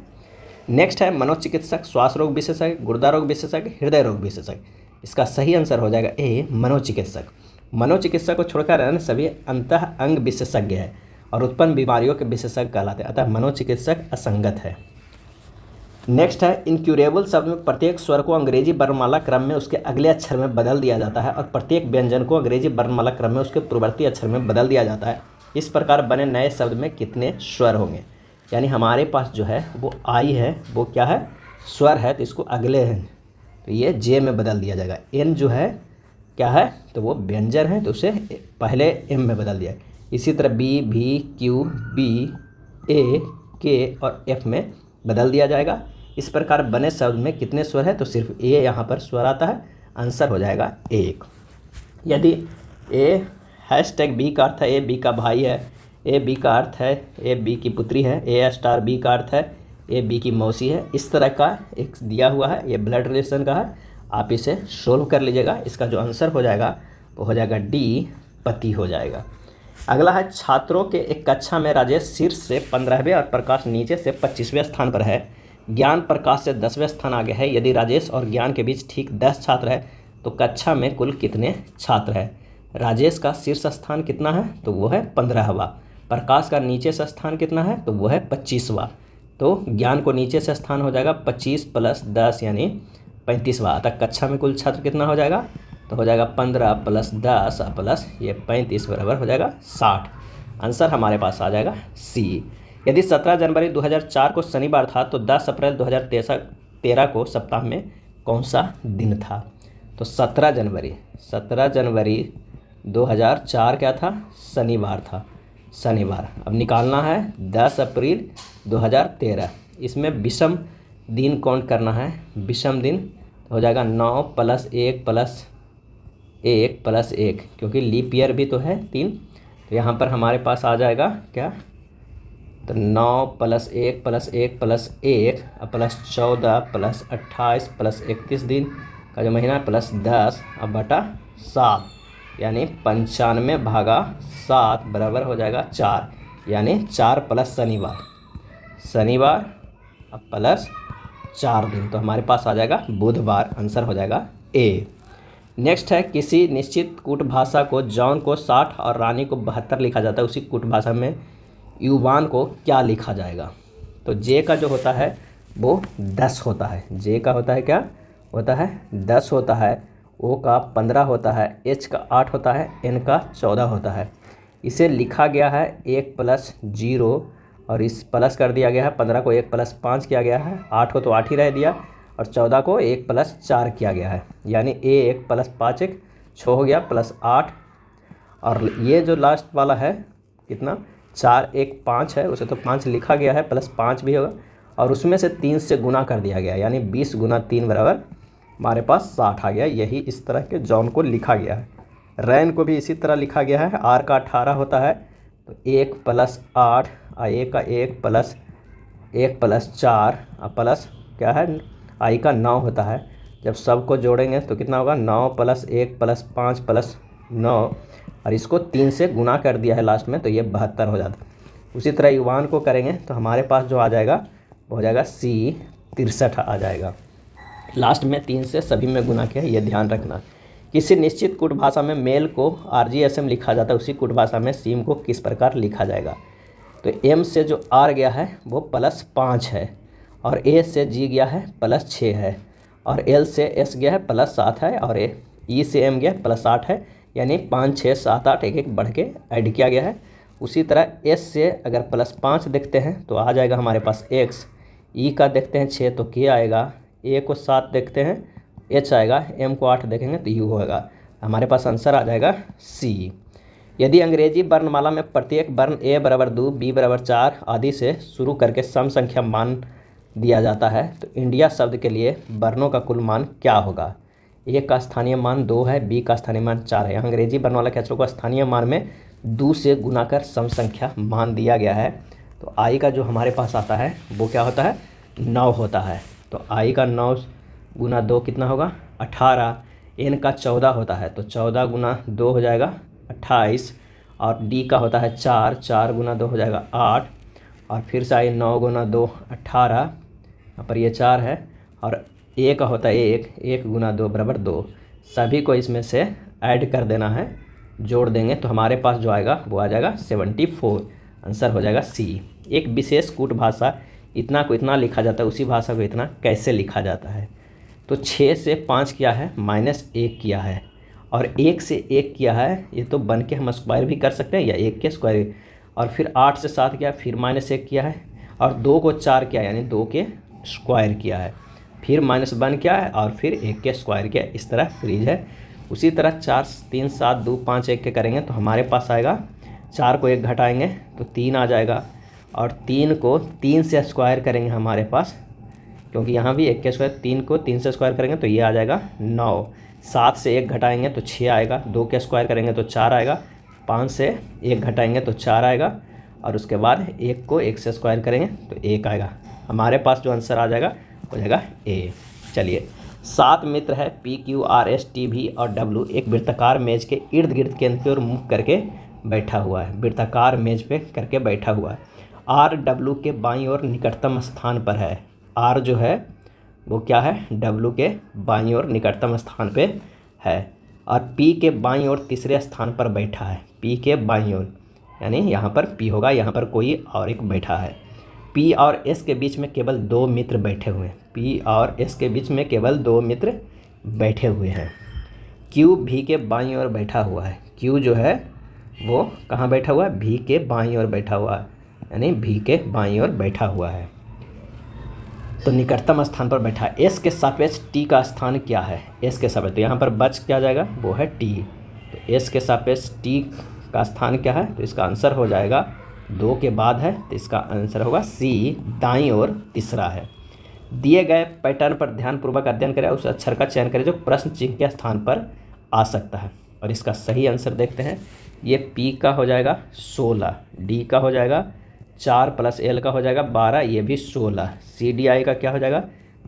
नेक्स्ट है मनोचिकित्सक, श्वास रोग विशेषज्ञ, गुर्दा रोग विशेषज्ञ, हृदय रोग विशेषज्ञ। इसका सही आंसर हो जाएगा ए, मनोचिकित्सक। मनोचिकित्सक को छोड़कर अन्य सभी अंतः अंग विशेषज्ञ है। और उत्पन्न बीमारियों के विशेषज्ञ कहलाते हैं, अतः मनोचिकित्सक असंगत है। नेक्स्ट है इनक्यूरेबल शब्द में प्रत्येक स्वर को अंग्रेजी वर्णमाला क्रम में उसके अगले अक्षर में बदल दिया जाता है और प्रत्येक व्यंजन को अंग्रेजी वर्णमाला क्रम में उसके पूर्ववर्ती अक्षर में बदल दिया जाता है। इस प्रकार बने नए शब्द में कितने स्वर होंगे? यानी हमारे पास जो है वो आई है, वो क्या है? स्वर है, तो इसको अगले हैं तो ये जे में बदल दिया जाएगा। एन जो है क्या है? तो वो व्यंजन है, तो उसे पहले एम में बदल दिया। इसी तरह बी, भी, क्यू, बी, ए, के और एफ में बदल दिया जाएगा। इस प्रकार बने शब्द में कितने स्वर है? तो सिर्फ ए यहाँ पर स्वर आता है, आंसर हो जाएगा 1। यदि ए हैशटैग बी का अर्थ है ए बी का भाई है, ए बी का अर्थ है ए बी की पुत्री है, ए स्टार बी का अर्थ है ए बी की मौसी है, इस तरह का एक दिया हुआ है, ये ब्लड रिलेशन का है, आप इसे सोल्व कर लीजिएगा। इसका जो आंसर हो जाएगा वो हो जाएगा डी, पति हो जाएगा। अगला है छात्रों के एक कक्षा में राजेश शीर्ष से 15वें और प्रकाश नीचे से 25वें स्थान पर है। ज्ञान प्रकाश से 10वें स्थान आगे है। यदि राजेश और ज्ञान के बीच ठीक 10 छात्र है तो कक्षा में कुल कितने छात्र है? राजेश का शीर्ष स्थान कितना है? तो वो है 15वां। प्रकाश का नीचे से स्थान कितना है? तो वो है 25वां। तो ज्ञान को नीचे से स्थान हो जाएगा 25 प्लस 10 यानी 35वां। तक कक्षा में कुल छात्र कितना हो जाएगा? तो हो जाएगा 15 प्लस 10 प्लस ये 35 बराबर हो जाएगा 60। आंसर हमारे पास आ जाएगा सी। यदि 17 जनवरी 2004 को शनिवार था तो 10 अप्रैल 2013 को सप्ताह में कौन सा दिन था? तो 17 जनवरी 2004 क्या था? शनिवार था, शनिवार। अब निकालना है 10 अप्रैल 2013। इसमें विषम दिन काउंट करना है। विषम दिन हो जाएगा 9 प्लस 1 प्लस 1 प्लस 1, क्योंकि लीप ईयर भी तो है 3। तो यहाँ पर हमारे पास आ जाएगा क्या? तो 9 plus 1 plus 1 plus 1 plus 14 plus 28 plus 31 दिन का जो महीना प्लस 10 अब बटा 7 यानी 95 भागा 7 बराबर हो जाएगा 4, यानी 4 प्लस शनिवार अब प्लस 4 दिन, तो हमारे पास आ जाएगा बुधवार। आंसर हो जाएगा ए। नेक्स्ट है किसी निश्चित कूट भाषा को जॉन को 60 और रानी को 72 लिखा जाता है, उसी कूट भाषा में युवान को क्या लिखा जाएगा? तो जे का जो होता है वो 10 होता है। जे का होता है क्या होता है? 10 होता है। ओ का 15 होता है, एच का 8 होता है, एन का 14 होता है। इसे लिखा गया है 1 प्लस 0 और इस प्लस कर दिया गया है। 15 को 1 प्लस 5 किया गया है, 8 को तो 8 ही रह दिया और 14 को 1 प्लस 4 किया गया है, यानी 1 प्लस 5 1 6 हो गया प्लस 8। और ये जो लास्ट वाला है कितना? 4 1 5 है, उसे तो 5 लिखा गया है, प्लस 5 भी होगा और उसमें से 3 से गुना कर दिया गया, यानी 20 गुना 3 बराबर हमारे पास 60 आ गया। यही इस तरह के जॉन को लिखा गया है। रैन को भी इसी तरह लिखा गया है। आर का 18 होता है, तो 1 प्लस 8 ए का 1 प्लस 4 प्लस क्या है? आई का 9 होता है। जब सबको जोड़ेंगे तो कितना होगा? 9 प्लस 1 प्लस 5 प्लस 9 और इसको 3 से गुना कर दिया है लास्ट में, तो ये 72 हो जाता है। उसी तरह युवान को करेंगे तो हमारे पास जो आ जाएगा वो हो जाएगा सी, 63 आ जाएगा। लास्ट में 3 से सभी में गुना किया, ये ध्यान रखना। किसी निश्चित कूट भाषा में मेल को RGSM लिखा जाता है, उसी कूट भाषा में सीम को किस प्रकार लिखा जाएगा? तो एम से जो आर गया है वो +5 है और ए से जी गया है +6 है और एल से एस गया है +7 है और ई से एम गया +8 है, यानी 5 6 7 8 एक एक बढ़ के ऐड किया गया है। उसी तरह एस से अगर +5 देखते हैं तो आ जाएगा हमारे पास एक्स, ई का देखते हैं 6 तो के आएगा, ए को 7 देखते हैं एच आएगा, एम को 8 देखेंगे तो यू होगा। हमारे पास आंसर आ जाएगा सी। यदि अंग्रेजी वर्णमाला में प्रत्येक वर्ण ए बराबर 2 बी बराबर 4 आदि से शुरू करके सम संख्या मान दिया जाता है तो इंडिया शब्द के लिए वर्णों का कुल मान क्या होगा? ए का स्थानीय मान 2 है, बी का स्थानीय मान 4 है। अंग्रेजी वर्णमाला के अक्षरों को स्थानीय मान में 2 से गुना कर सम संख्या मान दिया गया है। तो आई का जो हमारे पास आता है वो क्या होता है? 9 होता है। तो आई का 9 गुना 2 कितना होगा? 18। एन का 14 होता है तो 14 गुना 2 हो जाएगा 28 और डी का होता है 4, 4 गुना 2 हो जाएगा 8 और फिर से आई 9 गुना 2 18, यहाँ पर ये 4 है और ए का होता है 1, 1 गुना 2 बराबर 2। सभी को इसमें से ऐड कर देना है, जोड़ देंगे तो हमारे पास जो आएगा वो आ जाएगा 74। आंसर हो जाएगा सी। एक विशेष कूट भाषा इतना को इतना लिखा जाता है, उसी भाषा को इतना कैसे लिखा जाता है? तो 6 से 5 किया है, -1 किया है, और 1 से 1 किया है, ये तो बन के हम स्क्वायर भी कर सकते हैं या 1 के स्क्वायर, और फिर 8 से 7 किया, फिर -1 किया है, और 2 को 4 किया यानी 2 के स्क्वायर किया है, फिर -1 किया है, और फिर 1 के स्क्वायर किया। इस तरह सीरीज है। उसी तरह 4 3 7 2 5 1 के करेंगे तो हमारे पास आएगा, 4 को 1 घटाएंगे तो 3 आ जाएगा, और 3 को 3 से स्क्वायर करेंगे हमारे पास, क्योंकि यहाँ भी 1 के स्क्वायर, 3 को 3 से स्क्वायर करेंगे तो ये आ जाएगा 9। 7 से 1 घटाएंगे तो 6 आएगा, 2 के स्क्वायर करेंगे तो 4 आएगा, 5 से 1 घटाएंगे तो 4 आएगा, और उसके बाद 1 को 1 से स्क्वायर करेंगे तो 1 आएगा। हमारे पास जो आंसर आ जाएगा हो जाएगा ए। चलिए, 7 मित्र है P Q R S T V और W एक वृत्ताकार मेज के इर्द गिर्द केंद्र की ओर मुख करके बैठा हुआ है। वृत्ताकार मेज पे करके बैठा हुआ है। R W के बाईं ओर निकटतम स्थान पर है। R जो है वो क्या है, W के बाईं ओर निकटतम स्थान पे है, और P के बाईं ओर तीसरे स्थान पर बैठा है। P के बाईं ओर यानी यहाँ पर P होगा, यहाँ पर कोई और एक बैठा है। P और S के बीच में केवल 2 मित्र बैठे हुए हैं। P और S के बीच में केवल 2 मित्र बैठे हुए हैं। Q V के बाईं ओर बैठा हुआ है। Q जो है वो कहाँ बैठा हुआ है, V के बाईं ओर बैठा हुआ है, यानी V के बाईं ओर बैठा हुआ है, तो निकटतम स्थान पर बैठा है। S के सापेक्ष T का स्थान क्या है? S के सापेक्ष, तो यहाँ पर बच क्या जाएगा, वो है T। तो S के सापेक्ष T का स्थान क्या है, तो इसका आंसर हो जाएगा 2 के बाद है, तो इसका आंसर होगा C, दाईं ओर तीसरा है। दिए गए पैटर्न पर ध्यानपूर्वक अध्ययन करें, उस अक्षर का चयन करें जो प्रश्न चिन्ह के स्थान पर आ सकता है, और इसका सही आंसर देखते हैं। ये P का हो जाएगा 16, D का हो जाएगा 4 + L का हो जाएगा 12, ये भी 16। C D I का क्या हो जाएगा,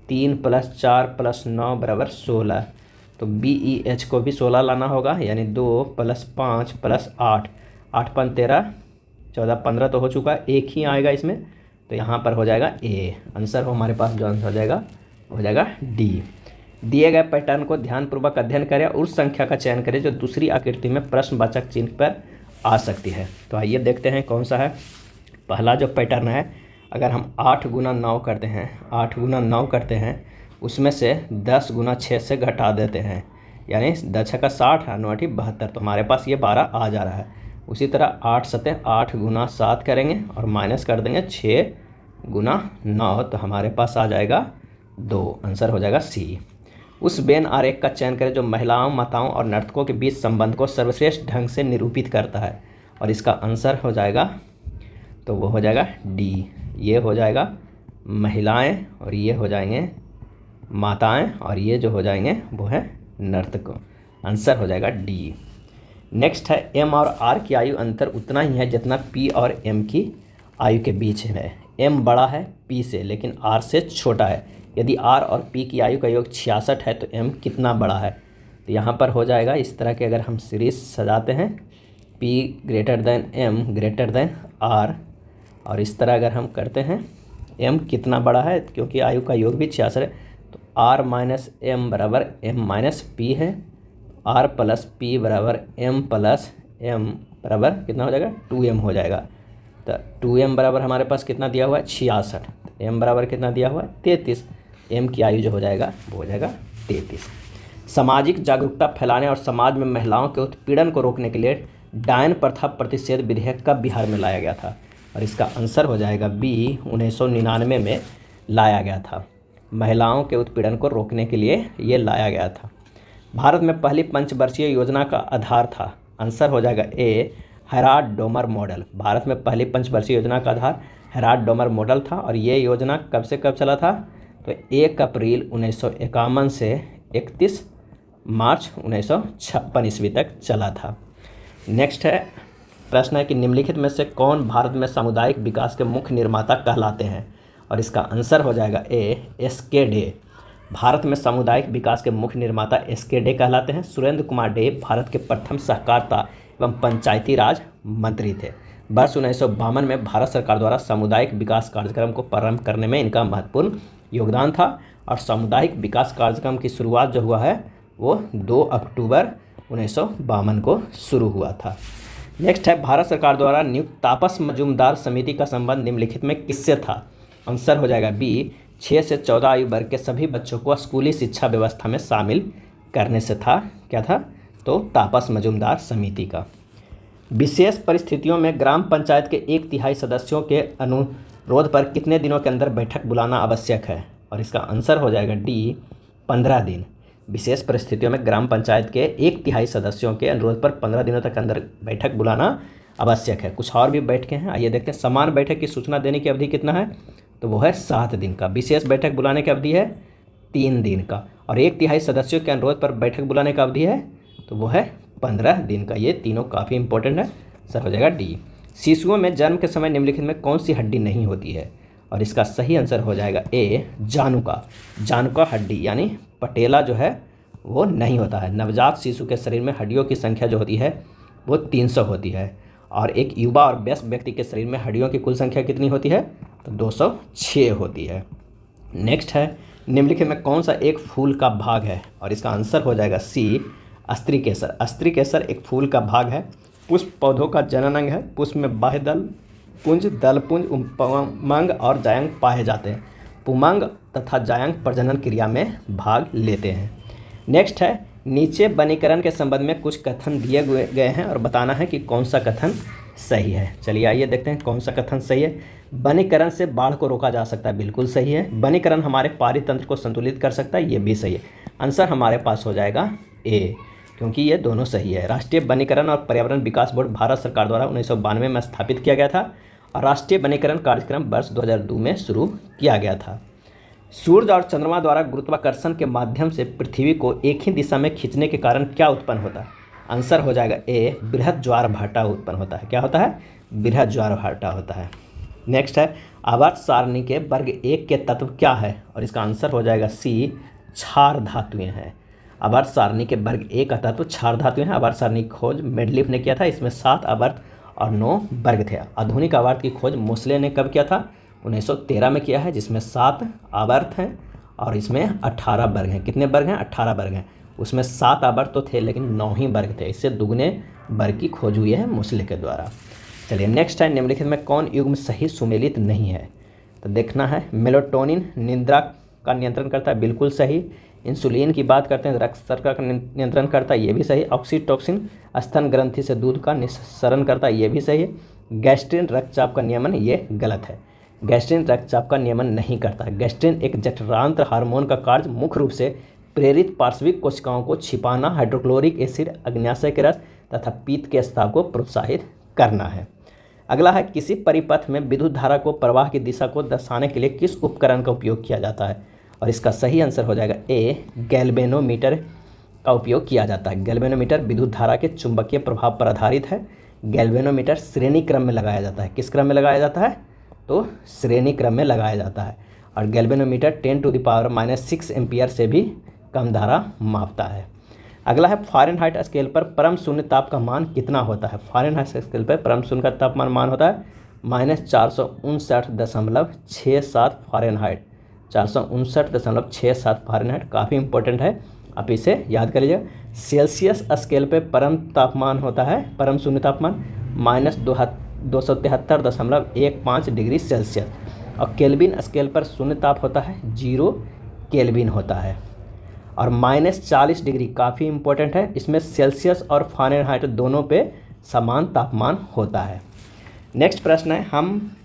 3 + 4 + 9 = 16। तो B E H को भी 16 लाना होगा, यानी 2 + 5 + 8, 8 × 5 13, 14 15 तो हो चुका है, एक ही आएगा इसमें, तो यहाँ पर हो जाएगा A। आंसर हो हमारे पास जो आंसर हो जाएगा D। दिए गए पैटर्न को ध्यानपूर्वक अध्ययन करें और उस संख्या का चयन करें जो दूसरी आकृति में प्रश्नवाचक चिन्ह पर आ सकती है। तो आइए देखते हैं कौन सा है। पहला जो पैटर्न है, अगर हम 8 × 9 करते हैं, 8 × 9 करते हैं, उसमें से 10 × 6 से घटा देते हैं, यानी 10 × 60 9 × 72, तो हमारे पास ये 12 आ जा रहा है। उसी तरह 8 × 7 8 × 7 करेंगे और माइनस कर देंगे 6 × 9, तो हमारे पास आ जाएगा 2। आंसर हो जाएगा C। उस वेन आरेख का चयन करें जो महिलाओं, माताओं और नर्तकों के बीच संबंध को सर्वश्रेष्ठ ढंग से निरूपित करता है, और इसका आंसर हो जाएगा, तो वो हो जाएगा D। ये हो जाएगा महिलाएं, और ये हो जाएंगे माताएं, और ये जो हो जाएंगे वो है नर्तकों। आंसर हो जाएगा D। नेक्स्ट है M और R की आयु अंतर उतना ही है जितना P और M की आयु के बीच है। M बड़ा है P से लेकिन R से छोटा है। यदि R और P की आयु का योग 66 है तो M कितना बड़ा है? तो यहाँ पर हो जाएगा इस तरह के, अगर हम सीरीज सजाते हैं P > M > R, और इस तरह अगर हम करते हैं M कितना बड़ा है, क्योंकि आयु का योग भी 66 है, तो R - M = M - P है। R + P = M + M बराबर कितना हो जाएगा, 2M हो जाएगा। तो 2M बराबर हमारे पास कितना दिया हुआ है, 66। M बराबर कितना दिया हुआ है, 33। M की आयु जो हो जाएगा वो हो जाएगा 33। सामाजिक जागरूकता फैलाने और समाज में महिलाओं के उत्पीड़न को रोकने के लिए डायन प्रथा प्रतिषेध विधेयक कब बिहार में लाया गया था? और इसका आंसर हो जाएगा B, 1999 में लाया गया था। महिलाओं के उत्पीड़न को रोकने के लिए ये लाया गया था। भारत में पहली पंचवर्षीय योजना का आधार था। आंसर हो जाएगा A, हेराल्ड-डोमर मॉडल। भारत में पहली पंचवर्षीय योजना का आधार हेराल्ड-डोमर मॉडल था, और ये योजना कब से कब चला था? तो 1 अप्रैल 1951 से 31 मार्च 1956 ईस्वी तक चला था। नेक्स्ट है प्रश्न है कि निम्नलिखित में से कौन भारत में सामुदायिक विकास के मुख्य निर्माता कहलाते हैं? और इसका आंसर हो जाएगा A, SK डे। भारत में सामुदायिक विकास के मुख्य निर्माता SK डे कहलाते हैं। सुरेंद्र कुमार डे भारत के प्रथम सहकारिता एवं पंचायती राज मंत्री थे। वर्ष 1952 में भारत सरकार द्वारा सामुदायिक विकास कार्यक्रम को प्रारंभ करने में इनका महत्वपूर्ण योगदान था, और सामुदायिक विकास कार्यक्रम की शुरुआत जो हुआ है वो 2 अक्टूबर 1952 को शुरू हुआ था। नेक्स्ट है, भारत सरकार द्वारा नियुक्त तापस मजूमदार समिति का संबंध निम्नलिखित में किससे था? आंसर हो जाएगा बी, 6 से 14 आयु वर्ग के सभी बच्चों को स्कूली शिक्षा व्यवस्था में शामिल करने से था। क्या था? तो तापस मजूमदार समिति का। विशेष परिस्थितियों में ग्राम पंचायत के 1/3 सदस्यों के अनुरोध पर कितने दिनों के अंदर बैठक बुलाना आवश्यक है? और इसका आंसर हो जाएगा डी, 15 दिन। विशेष परिस्थितियों में ग्राम पंचायत के 1/3 सदस्यों के अनुरोध पर 15 दिनों तक अंदर बैठक बुलाना आवश्यक है। कुछ और भी बैठकें हैं, आइए देखते हैं। समान बैठक की सूचना देने की अवधि कितना है? तो वो है 7 दिन का। विशेष बैठक बुलाने की अवधि है 3 दिन का। और 1/3 सदस्यों के अनुरोध पर बैठक बुलाने का अवधि है तो वो है 15 दिन का। ये तीनों काफ़ी इंपॉर्टेंट है, सर हो जाएगा डी। शिशुओं में जन्म के समय निम्नलिखित में कौन सी हड्डी नहीं होती है? और इसका सही आंसर हो जाएगा ए, जानुका। जानुका हड्डी यानी पटेला जो है वो नहीं होता है। नवजात शिशु के शरीर में हड्डियों की संख्या जो होती है वो 300 होती है। और एक युवा और वयस्क व्यक्ति के शरीर में हड्डियों की कुल संख्या कितनी होती है? तो 206 होती है। नेक्स्ट है, निम्नलिखित में कौन सा एक फूल का भाग है? और इसका आंसर हो जाएगा सी, अस्त्रीकेसर। अस्त्रीकेसर एक फूल का भाग है। पुष्प पौधों का जनन अंग है। पुष्प में बाह्य दलपुंज, पुंमंग और जायंग पाए जाते हैं। पुमंग तथा जायंग प्रजनन क्रिया में भाग लेते हैं। नेक्स्ट है, नीचे वनीकरण के संबंध में कुछ कथन दिए गए हैं और बताना है कि कौन सा कथन सही है। चलिए आइए देखते हैं कौन सा कथन सही है। वनीकरण से बाढ़ को रोका जा सकता है, बिल्कुल सही है। वनीकरण हमारे पारितंत्र को संतुलित कर सकता है, ये भी सही है। आंसर हमारे पास हो जाएगा ए, क्योंकि ये दोनों सही है। राष्ट्रीय वनीकरण और पर्यावरण विकास बोर्ड भारत सरकार द्वारा 1992 में स्थापित किया गया था और राष्ट्रीय वनीकरण कार्यक्रम वर्ष 2002 में शुरू किया गया था। सूर्य और चंद्रमा द्वारा गुरुत्वाकर्षण के माध्यम से पृथ्वी को एक ही दिशा में खींचने के कारण क्या उत्पन्न होता है? आंसर हो जाएगा ए, बृहद ज्वार भाटा उत्पन्न होता है। क्या होता है? बृहद ज्वार भाटा होता है। नेक्स्ट है, आवर्त सारणी के वर्ग 1 के तत्व क्या है? और इसका आंसर हो जाएगा सी, क्षार धातुएं हैं। आवर्त सारणी के वर्ग 1 का तत्व क्षार धातुएं हैं। आवर्त सारणी की खोज मेंडलीफ ने किया था। इसमें 7 आवर्त और 9 वर्ग थे। आधुनिक आवर्त की खोज मोसले ने कब किया था? 1913 में किया है, जिसमें 7 आवर्त हैं और इसमें 18 वर्ग हैं। कितने वर्ग हैं? 18 वर्ग हैं। उसमें 7 आवर्त तो थे लेकिन 9 ही वर्ग थे। इससे दुगने वर्ग की खोज हुई है मोसले के द्वारा। चलिए नेक्स्ट है, निम्नलिखित में कौन युग्म सही सुमेलित नहीं है? तो देखना है, मेलाटोनिन निद्रा का नियंत्रण करता है, बिल्कुल सही। इंसुलिन की बात करते हैं, रक्त शर्करा का नियंत्रण करता है, ये भी सही। ऑक्सीटोसिन स्तन ग्रंथि से दूध का निस्सरण करता है, ये भी सही है। गैस्ट्रिन रक्तचाप का नियमन, ये गलत है। गैस्ट्रिन रक्तचाप का नियमन नहीं करता है। गैस्ट्रिन एक जठरांत्र हार्मोन का कार्य मुख्य रूप से प्रेरित पार्श्विक कोशिकाओं को छिपाना, हाइड्रोक्लोरिक एसिड, अग्न्याशय के रस तथा पीत के स्राव को प्रोत्साहित करना है। अगला है, किसी परिपथ में विद्युत धारा को प्रवाह की दिशा को दर्शाने के लिए किस उपकरण का उपयोग किया जाता है? और इसका सही आंसर हो जाएगा ए, गैल्वेनोमीटर का उपयोग किया जाता है। गैल्वेनोमीटर विद्युत धारा के चुंबकीय प्रभाव पर आधारित है। गैल्वेनोमीटर श्रेणी क्रम में लगाया जाता है। किस क्रम में लगाया जाता है? तो श्रेणी क्रम में लगाया जाता है। और गैल्वेनोमीटर 10⁻⁻6 एम्पियर से भी कम धारा मापता है। अगला है, फ़ारेनहाइट स्केल पर परम शून्य ताप का मान कितना होता है? फ़ारेनहाइट स्केल पर परम शून्य का तापमान मान होता है -459.67 फ़ारेनहाइट। 459.67 फ़ारेनहाइट काफ़ी इंपॉर्टेंट है, आप इसे याद कर लीजिए। सेल्सियस स्केल पे परम तापमान होता है, परम शून्य तापमान -273.15 डिग्री सेल्सियस। और केल्विन स्केल पर शून्य ताप होता है 0 केल्विन होता है। और -40 डिग्री काफ़ी इंपॉर्टेंट है, इसमें सेल्सियस और फ़ारेनहाइट दोनों पे समान तापमान होता है। नेक्स्ट प्रश्न है,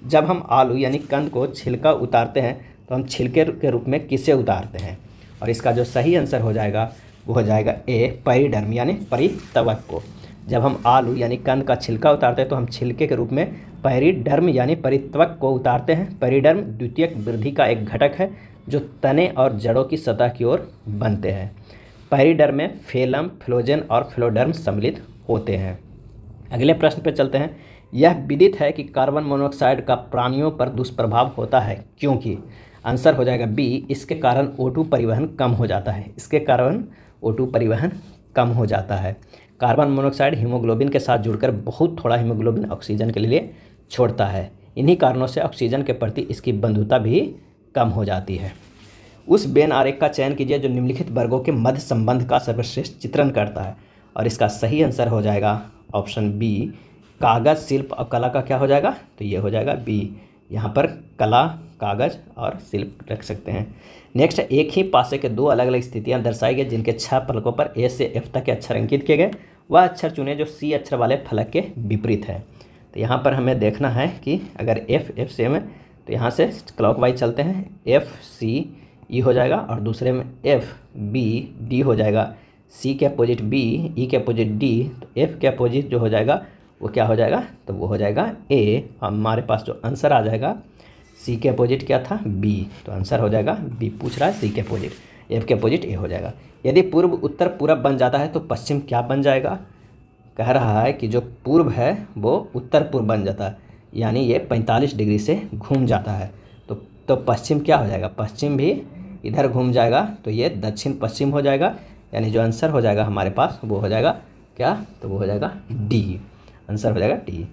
जब हम आलू यानी कंद को छिलका उतारते हैं तो हम छिलके के रूप में किसे उतारते हैं? और इसका जो सही आंसर हो जाएगा वो हो जाएगा ए, पेरिडर्म यानी परितवक को। जब हम आलू यानी कंद का छिलका उतारते हैं तो हम छिलके के रूप में पेरिडर्म यानी परितवक को उतारते हैं। पेरिडर्म द्वितीयक वृद्धि का एक घटक है जो तने और जड़ों की सतह की ओर बनते हैं। पेरिडर्म में फेलम, फ्लोजेम और फ्लोडर्म सम्मिलित होते हैं। अगले प्रश्न पर चलते हैं। यह विदित है कि कार्बन मोनोऑक्साइड का प्राणियों पर दुष्प्रभाव होता है, क्योंकि? आंसर हो जाएगा बी, इसके कारण O2 परिवहन कम हो जाता है। इसके कारण O2 परिवहन कम हो जाता है। कार्बन मोनोऑक्साइड हीमोग्लोबिन के साथ जुड़कर बहुत थोड़ा हीमोग्लोबिन ऑक्सीजन के लिए छोड़ता है। इन्हीं कारणों से ऑक्सीजन के प्रति इसकी बंधुता भी कम हो जाती है। उस वेन आरेख का चयन कीजिए जो निम्नलिखित वर्गों के मध्य संबंध का सर्वश्रेष्ठ चित्रण करता है। और इसका सही आंसर हो जाएगा ऑप्शन बी, कागज़, शिल्प और कला का क्या हो जाएगा, तो ये हो जाएगा बी। यहाँ पर कला, कागज़ और शिल्प रख सकते हैं। नेक्स्ट है, एक ही पासे के दो अलग अलग स्थितियाँ दर्शाई गई जिनके 6 फलकों पर ए से एफ तक के अक्षर अंकित किए गए। वह अक्षर चुने जो सी अक्षर वाले फलक के विपरीत है। तो यहाँ पर हमें देखना है कि अगर एफ सेम है तो यहाँ से क्लॉकवाइज चलते हैं, एफ सी ई हो जाएगा और दूसरे में एफ बी डी हो जाएगा। सी के अपोजिट बी, ई के अपोजिट डी, तो एफ के अपोजिट जो हो जाएगा वो क्या हो जाएगा, तो वो हो जाएगा ए। हमारे पास जो आंसर आ जाएगा, सी के अपोजिट क्या था, बी, तो आंसर हो जाएगा बी। पूछ रहा है सी के अपोजिट, एफ के अपोजिट ए हो जाएगा। यदि पूर्व उत्तर पूरब बन जाता है तो पश्चिम क्या बन जाएगा, कह रहा है कि जो पूर्व है वो उत्तर पूर्व बन जाता है, यानी ये 45 डिग्री से घूम जाता है। तो पश्चिम क्या हो जाएगा, पश्चिम भी इधर घूम जाएगा, तो ये दक्षिण पश्चिम हो जाएगा। यानी जो आंसर हो जाएगा हमारे पास वो हो जाएगा क्या, तो वो हो जाएगा डी। आंसर हो जाएगा डी।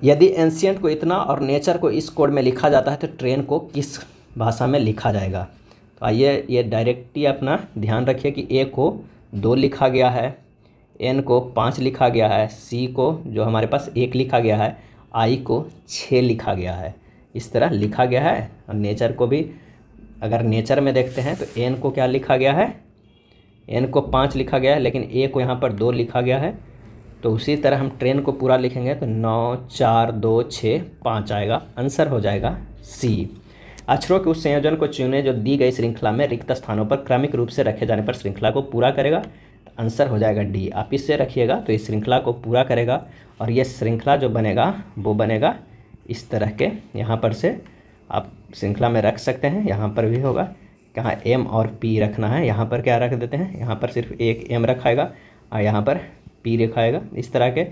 यदि एंशियंट को इतना और नेचर को इस कोड में लिखा जाता है तो ट्रेन को किस भाषा में लिखा जाएगा। तो आइए ये डायरेक्टली अपना ध्यान रखिए कि ए को 2 लिखा गया है, एन को 5 लिखा गया है, सी को जो हमारे पास 1 लिखा गया है, आई को 6 लिखा गया है। इस तरह लिखा गया है। और नेचर को भी अगर नेचर में देखते हैं तो एन को क्या लिखा गया है, एन को 5 लिखा गया है, लेकिन ए को यहाँ पर 2 लिखा गया है। तो उसी तरह हम ट्रेन को पूरा लिखेंगे तो 9 4 2 6 5 आएगा। आंसर हो जाएगा सी। अक्षरों के उस संयोजन को चुने जो दी गई श्रृंखला में रिक्त स्थानों पर क्रमिक रूप से रखे जाने पर श्रृंखला को पूरा करेगा। तो आंसर हो जाएगा डी। आप इससे रखिएगा तो इस श्रृंखला को पूरा करेगा और ये श्रृंखला जो बनेगा वो बनेगा इस तरह के। यहाँ पर से आप श्रृंखला में रख सकते हैं, यहाँ पर भी होगा, कहाँ एम और पी रखना है, यहाँ पर क्या रख देते हैं, यहाँ पर सिर्फ एक एम रखाएगा और यहाँ पर पी रखाएगा। इस तरह के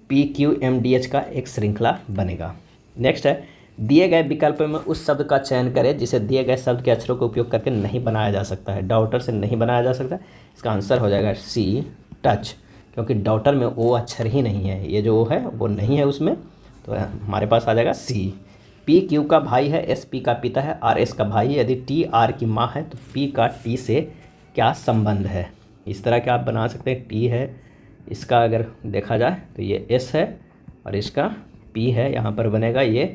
P Q M D H का एक श्रृंखला बनेगा। नेक्स्ट है, दिए गए विकल्प में उस शब्द का चयन करें जिसे दिए गए शब्द के अक्षरों का उपयोग करके नहीं बनाया जा सकता है। डॉटर से नहीं बनाया जा सकता। इसका आंसर हो जाएगा सी टच, क्योंकि डॉटर में ओ अक्षर ही नहीं है, ये जो ओ है वो नहीं है उसमें, तो हमारे पास आ जाएगा सी। पी क्यू का भाई है, एस पी का पिता है, आर एस का भाई है। यदि टी आर की माँ है तो पी का टी से क्या संबंध है। इस तरह के आप बना सकते हैं। टी है, इसका अगर देखा जाए तो ये एस है और इसका पी है, यहाँ पर बनेगा ये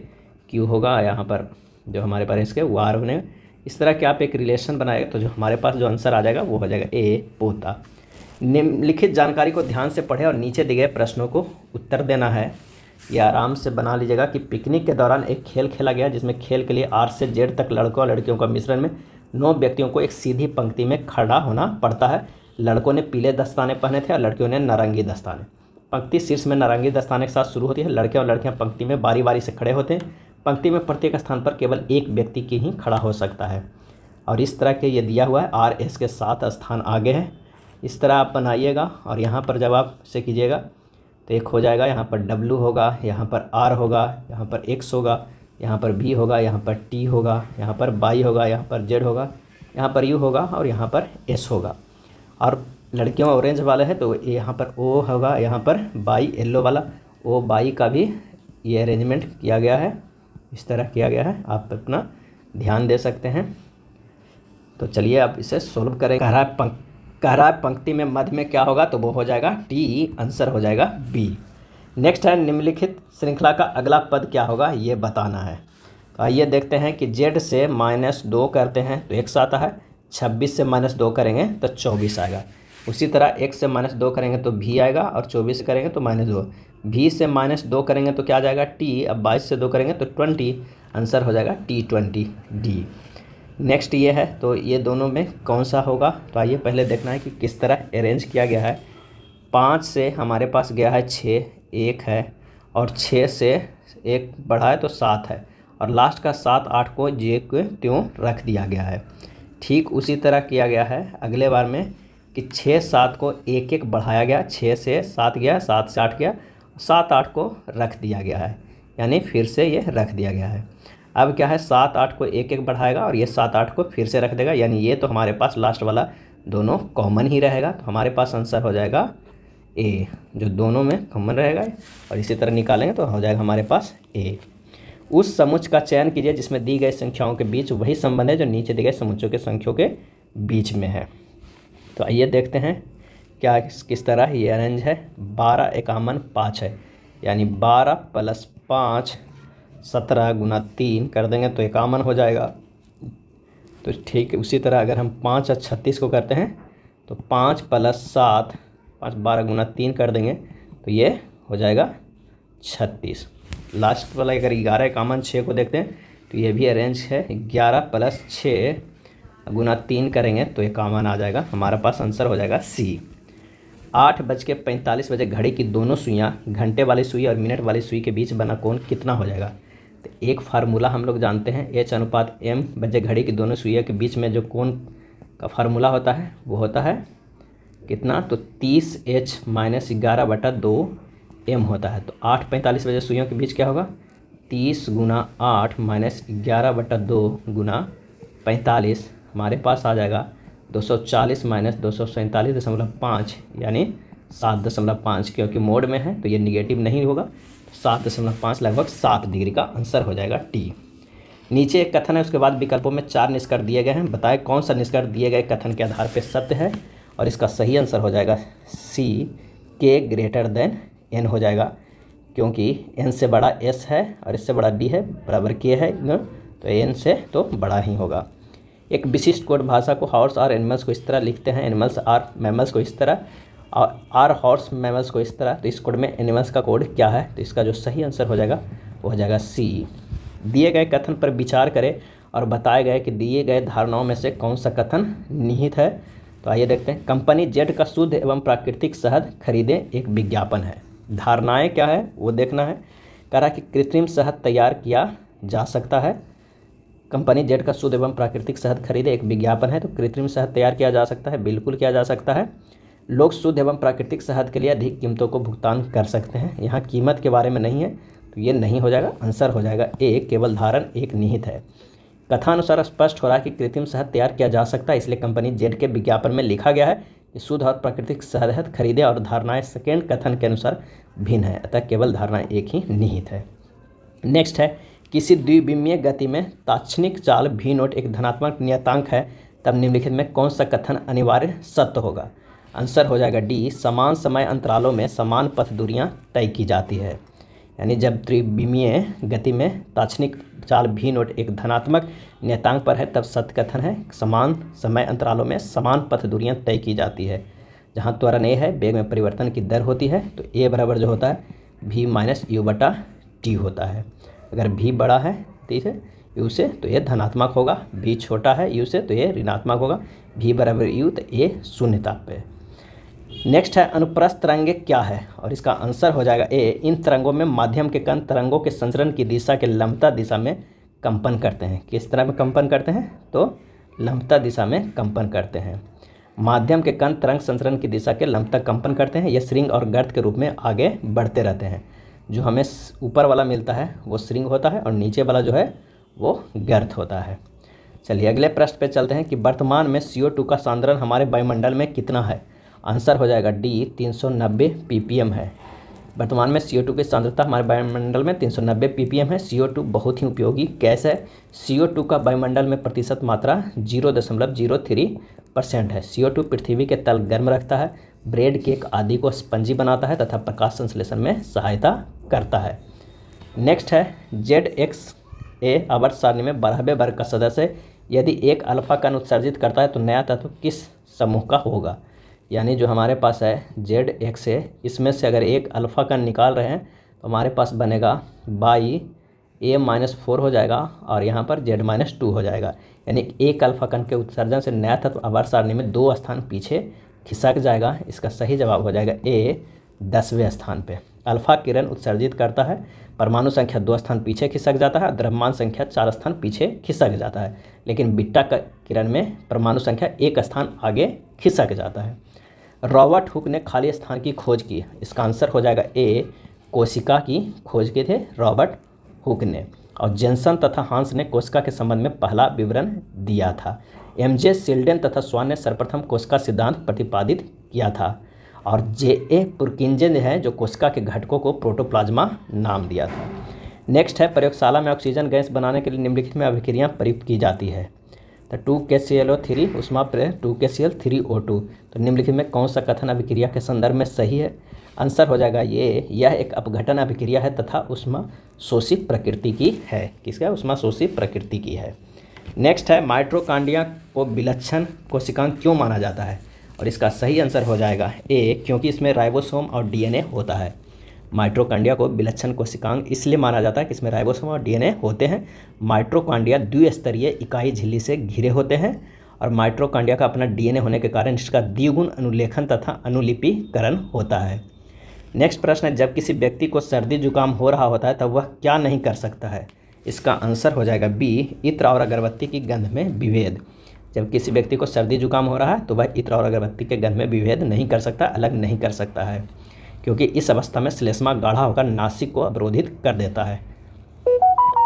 क्यू होगा, यहाँ पर जो हमारे पास इसके वो आर बनेगा। इस तरह के आप एक रिलेशन बनाएगा तो जो हमारे पास जो आंसर आ जाएगा वो हो जाएगा ए पोता। निम्नलिखित जानकारी को ध्यान से पढ़ें और नीचे दिए गए प्रश्नों को उत्तर देना है। ये आराम से बना लीजिएगा कि पिकनिक के दौरान एक खेल खेला गया जिसमें खेल के लिए आर से जेड तक लड़कों और लड़कियों का मिश्रण में 9 व्यक्तियों को एक सीधी पंक्ति में खड़ा होना पड़ता है। लड़कों ने पीले दस्ताने पहने थे और लड़कियों ने नारंगी दस्ताने। पंक्ति शीर्ष में नारंगी दस्ताने के साथ शुरू होती है। लड़के और लड़कियां पंक्ति में बारी बारी से खड़े होते हैं। पंक्ति में प्रत्येक स्थान पर केवल एक व्यक्ति की ही खड़ा हो सकता है। और इस तरह के ये दिया हुआ है, आर एस के 7 स्थान आगे हैं। इस तरह आप बनाइएगा और यहाँ पर जब आप से कीजिएगा तो एक हो जाएगा, यहाँ पर डब्लू होगा, यहाँ पर आर होगा, यहाँ पर एक्स होगा, यहाँ पर बी होगा, यहाँ पर टी होगा, यहाँ पर वाई होगा, यहाँ पर जेड होगा, यहाँ पर यू होगा और यहाँ पर एस होगा। और लड़कियों ऑरेंज वाला है तो यहाँ पर ओ होगा, यहाँ पर बाई येलो वाला ओ बाई का भी ये अरेंजमेंट किया गया है, इस तरह किया गया है। आप अपना ध्यान दे सकते हैं। तो चलिए आप इसे सोल्व करें। कह रहा है पंक्ति में मध्य में क्या होगा, तो वो हो जाएगा टी। आंसर हो जाएगा बी। नेक्स्ट है, निम्नलिखित श्रृंखला का अगला पद क्या होगा ये बताना है। तो आइए देखते हैं कि जेड से -2 करते हैं तो x आता है, 26 से -2 करेंगे तो 24 आएगा। उसी तरह x से -2 करेंगे तो v आएगा और 24 करेंगे तो -2। v से -2 करेंगे तो क्या आ जाएगा t। अब 22 से 2 करेंगे तो 20। आंसर हो जाएगा T20 डी। नेक्स्ट ये है, तो ये दोनों में कौन सा होगा। तो आइए पहले देखना है कि किस तरह अरेंज किया गया है। 5 से हमारे पास गया है 6, 1 है और 6 से 1 बढ़ा है तो 7 है और लास्ट का 7 8 को जे को त्यों रख दिया गया है। ठीक उसी तरह किया गया है अगले बार में कि 6 7 को 1 1 बढ़ाया गया, 6 से 7 गया, 7 से 8 गया, 7 8 को रख दिया गया है, यानी फिर से ये रख दिया गया है। अब क्या है, 7 8 को 1 1 बढ़ाएगा और ये 7 8 को फिर से रख देगा, यानी ये तो हमारे पास लास्ट वाला दोनों कॉमन ही रहेगा। तो हमारे पास आंसर हो जाएगा ए, जो दोनों में कॉमन रहेगा। और इसी तरह निकालेंगे तो हो जाएगा हमारे पास ए। उस समुच्च का चयन कीजिए जिसमें दी गई संख्याओं के बीच वही संबंध है जो नीचे दिए गए समुच्चों के संख्याओं के बीच में है। तो आइए देखते हैं क्या किस तरह ये अरेंज है। 12 51 5 है, यानी 12 + 5 17 × 3 कर देंगे तो 51 हो जाएगा। तो ठीक है, उसी तरह अगर हम 5 और 36 को करते हैं तो 5 + 7 5 12 × 3 कर देंगे तो ये हो जाएगा 36। लास्ट वाला अगर 11 51 6 को देखते हैं तो ये भी अरेंज है। 11 + 6 × 3 करेंगे तो 51 आ जाएगा। हमारा पास आंसर हो जाएगा सी। 8:45 घड़ी की दोनों सुइयाँ, घंटे वाली सुई और मिनट वाली सुई के बीच बना कोण कितना हो जाएगा? तो एक फार्मूला हम लोग जानते हैं, H/M बजे घड़ी की दोनों सुइयों के बीच में जो कोण का फार्मूला होता है वो होता है कितना? तो 30H - 11/2 M होता है। तो 8:45 बजे सुइयों के बीच क्या होगा? 30 × 8 - 11/2 × 45 हमारे पास आ जाएगा 240 - 247.5 यानी 7.5। क्योंकि मोड में है तो ये निगेटिव नहीं होगा। 7.5 लगभग 7 डिग्री का आंसर हो जाएगा टी। नीचे एक कथन है, उसके बाद विकल्पों में 4 निष्कर्ष दिए गए हैं। बताएं कौन सा निष्कर्ष दिए गए कथन के आधार पर सत्य है? और इसका सही आंसर हो जाएगा सी, K > N हो जाएगा। क्योंकि N से बड़ा S है और इससे बड़ा D है, बराबर K है, तो N से तो बड़ा ही होगा। एक विशिष्ट कोड भाषा को हॉर्स और एनिमल्स को इस तरह लिखते हैं, एनिमल्स आर मैमल्स को इस तरह और आर हॉर्स मैमल्स को इस तरह। तो इस कोड में एनिमल्स का कोड क्या है? तो इसका जो सही आंसर हो जाएगा वो हो जाएगा सी। दिए गए कथन पर विचार करें और बताए गए कि दिए गए धारणाओं में से कौन सा कथन निहित है। तो आइए देखते हैं। कंपनी जेड का शुद्ध एवं प्राकृतिक शहद खरीदे एक विज्ञापन है। धारणाएं क्या है वो देखना है। कह रहा कि कृत्रिम शहद तैयार किया जा सकता है। कंपनी जेड का शुद्ध एवं प्राकृतिक शहद खरीदे एक विज्ञापन है। तो कृत्रिम शहद तैयार किया जा सकता है, बिल्कुल किया जा सकता है। लोग शुद्ध एवं प्राकृतिक शहद के लिए अधिक कीमतों को भुगतान कर सकते हैं। यहाँ कीमत के बारे में नहीं है तो ये नहीं हो जाएगा। आंसर हो जाएगा ए, केवल धारण एक निहित है। कथानुसार स्पष्ट हो रहा है कि कृत्रिम शहद तैयार किया जा सकता है, इसलिए कंपनी जेड के विज्ञापन में लिखा गया है कि शुद्ध और प्राकृतिक शहद खरीदे और धारणाएं सेकेंड कथन के अनुसार भिन्न है, अतः केवल धारणा एक ही निहित है। नेक्स्ट है, किसी द्विविमीय गति में तात्क्षणिक चाल भी नोट एक धनात्मक नियतांक है, तब निम्नलिखित में कौन सा कथन अनिवार्य सत्य होगा? आंसर हो जाएगा डी, समान समय अंतरालों में समान पथ दूरियां तय की जाती है। यानी जब त्रिविमीय गति में तात्क्षणिक चाल भी नोट एक धनात्मक नियतांक पर है तब सत्य कथन है समान समय अंतरालों में समान पथ दूरियां तय की जाती है। जहां त्वरण ए है, वेग में परिवर्तन की दर होती है, तो ए बराबर जो होता है v - u/t होता है। अगर v बड़ा है ठीक है u से तो ये धनात्मक होगा, v छोटा है u से तो ये ऋणात्मक होगा। v बराबर u तो ये शून्यता पे। नेक्स्ट है, अनुप्रस्थ तरंगे क्या है? और इसका आंसर हो जाएगा ए, इन तरंगों में माध्यम के कण तरंगों के संचरण की दिशा के लंबता दिशा में कंपन करते हैं। किस तरह में कंपन करते हैं? तो लंबता दिशा में कंपन करते हैं। माध्यम के कण तरंग संचरण की दिशा के लंबता कंपन करते हैं। ये श्रृंग और गर्त के रूप में आगे बढ़ते रहते हैं। जो हमें ऊपर वाला मिलता है वो श्रृंग होता है और नीचे वाला जो है वो गर्त होता है। चलिए अगले प्रश्न पे चलते हैं कि वर्तमान में CO2 का सांद्रण हमारे वायुमंडल में कितना है? आंसर हो जाएगा डी, 390 ppm है। वर्तमान में CO2 की सांद्रता हमारे वायुमंडल में 390 ppm है। CO2 बहुत ही उपयोगी गैस है। CO2 का वायुमंडल में प्रतिशत मात्रा 0.03% है। CO2 पृथ्वी के तल गर्म रखता है, ब्रेड केक आदि को स्पंजी बनाता है तथा प्रकाश संश्लेषण में सहायता करता है। नेक्स्ट है, ZXA आवर्त सारणी में 12वें वर्ग का सदस्य यदि एक अल्फा कण उत्सर्जित करता है तो नया तत्व किस समूह का होगा? यानी जो हमारे पास है ZXA, इसमें से अगर एक अल्फा कण निकाल रहे हैं तो हमारे पास बनेगा बाई A-4 हो जाएगा और यहाँ पर Z-2 हो जाएगा। यानी एक अल्फा कण के उत्सर्जन से नया तत्व आवर्त सारणी में 2 स्थान पीछे खिसक जाएगा। इसका सही जवाब हो जाएगा ए, 10वें स्थान पे। अल्फा किरण उत्सर्जित करता है, परमाणु संख्या 2 स्थान पीछे खिसक जाता है, द्रव्यमान संख्या 4 स्थान पीछे खिसक जाता है। लेकिन बीटा किरण में परमाणु संख्या 1 स्थान आगे खिसक जाता है। रॉबर्ट हुक ने खाली स्थान की खोज की। इसका आंसर हो जाएगा ए, कोशिका की खोज की थे रॉबर्ट हुक ने। और जेनसन तथा हांस ने कोशिका के संबंध में पहला विवरण दिया था। MJ शिल्डेन तथा स्वान ने सर्वप्रथम कोशिका सिद्धांत प्रतिपादित किया था। और JA पुरकिंजे ने है जो कोशिका के घटकों को प्रोटोप्लाज्मा नाम दिया था। नेक्स्ट है, प्रयोगशाला में ऑक्सीजन गैस बनाने के लिए निम्नलिखित में अभिक्रियाएं प्रयुक्त की जाती है। तो 2KClO3 ऊष्मा प्रेरित 2KCl3O2। तो निम्नलिखित में कौन सा कथन अभिक्रिया के संदर्भ में सही है? आंसर हो जाएगा यह एक अपघटन अभिक्रिया है तथा ऊष्मा शोषी प्रकृति की है। किसका? ऊष्मा शोषी प्रकृति की है। नेक्स्ट है, माइटोकॉन्ड्रिया को विलक्षण कोशिकांग क्यों माना जाता है? और इसका सही आंसर हो जाएगा ए, क्योंकि इसमें राइबोसोम और डीएनए होता है। माइटोकॉन्ड्रिया को विलक्षण कोशिकांग इसलिए माना जाता है कि इसमें राइबोसोम और डीएनए होते हैं। माइटोकॉन्ड्रिया द्विस्तरीय इकाई झिल्ली से घिरे होते हैं और माइटोकॉन्ड्रिया का अपना डीएनए होने के कारण इसका द्विगुण अनुलेखन तथा अनुलिपीकरण होता है। नेक्स्ट प्रश्न है, जब किसी व्यक्ति को सर्दी जुकाम हो रहा होता है तब वह क्या नहीं कर सकता है? इसका आंसर हो जाएगा बी, इत्र और अगरबत्ती की गंध में विभेद। जब किसी व्यक्ति को सर्दी जुकाम हो रहा है तो वह इत्र और अगरबत्ती के गंध में विभेद नहीं कर सकता, अलग नहीं कर सकता है, क्योंकि इस अवस्था में श्लेष्मा गाढ़ा होकर नासिक को अवरोधित कर देता है।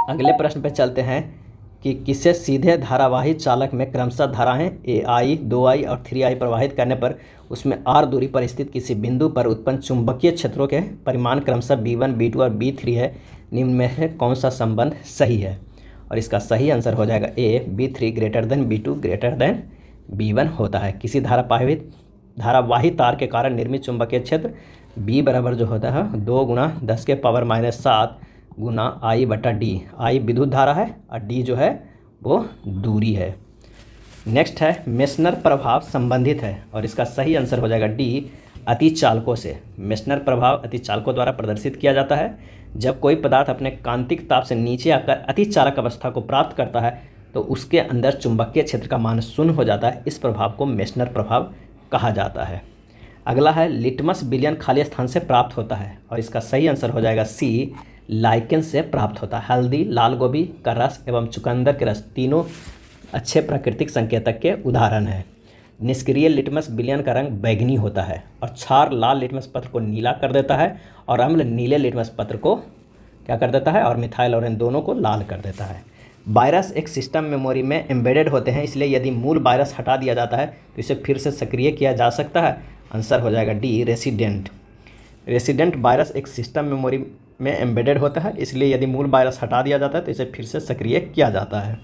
अगले प्रश्न पे चलते हैं कि किसे सीधे धारावाही चालक में क्रमशः धाराएं AI, 2I और 3I प्रवाहित करने पर उसमें r दूरी पर स्थित किसी बिंदु पर उत्पन्न चुंबकीय क्षेत्रों के परिमाण क्रमशः B1, B2 और B3 है। निम्न में से कौन सा संबंध सही है? और इसका सही आंसर हो जाएगा ए, B3 greater than B2 greater than B1 होता है। किसी धारावाही तार के कारण निर्मित चुंबकीय क्षेत्र B बराबर जो होता है 2 × 10⁻⁷ गुना I/D। I विद्युत धारा है और D जो है वो दूरी है। नेक्स्ट है, मेसनर प्रभाव संबंधित है और इसका सही आंसर हो जाएगा डी, अतिचालकों से। मेसनर प्रभाव अतिचालकों द्वारा प्रदर्शित किया जाता है। जब कोई पदार्थ अपने कांतिक ताप से नीचे आकर अतिचालक अवस्था को प्राप्त करता है तो उसके अंदर चुंबकीय क्षेत्र का मान शून्य हो जाता है। इस प्रभाव को मेसनर प्रभाव कहा जाता है। अगला है, लिटमस विलयन खाली स्थान से प्राप्त होता है और इसका सही आंसर हो जाएगा सी, लाइकेन से प्राप्त होता है। हल्दी, लाल गोभी का रस एवं चुकंदर के रस तीनों अच्छे प्राकृतिक संकेतक के उदाहरण हैं। निष्क्रिय लिटमस विलयन का रंग बैंगनी होता है और क्षार लाल लिटमस पत्र को नीला कर देता है और अम्ल नीले लिटमस पत्र को क्या कर देता है, और मिथाइल और इन दोनों को लाल कर देता है। वायरस एक सिस्टम मेमोरी में एम्बेडेड होते हैं, इसलिए यदि मूल वायरस हटा दिया जाता है तो इसे फिर से सक्रिय किया जा सकता है। आंसर हो जाएगा डी, रेसिडेंट। रेसिडेंट वायरस एक सिस्टम मेमोरी में एम्बेडेड होता है, इसलिए यदि मूल वायरस हटा दिया जाता है तो इसे फिर से सक्रिय किया जाता है।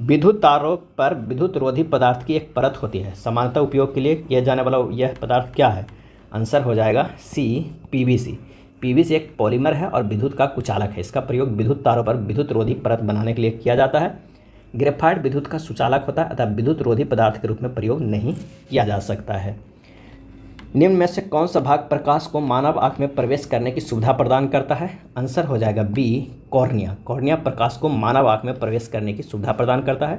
विद्युत तारों पर विद्युत रोधी पदार्थ की एक परत होती है। सामान्यतः उपयोग के लिए किया जाने वाला यह पदार्थ क्या है? आंसर हो जाएगा सी, पीवीसी। पीवीसी एक पॉलीमर है और विद्युत का कुचालक है। इसका प्रयोग विद्युत तारों पर विद्युत रोधी परत बनाने के लिए किया जाता है। ग्रेफाइट विद्युत का सुचालक होता है अतः विद्युत रोधी पदार्थ के रूप में प्रयोग नहीं किया जा सकता है। निम्न में से कौन सा भाग प्रकाश को मानव आँख में प्रवेश करने की सुविधा प्रदान करता है? आंसर हो जाएगा बी, कॉर्निया। कॉर्निया प्रकाश को मानव आँख में प्रवेश करने की सुविधा प्रदान करता है।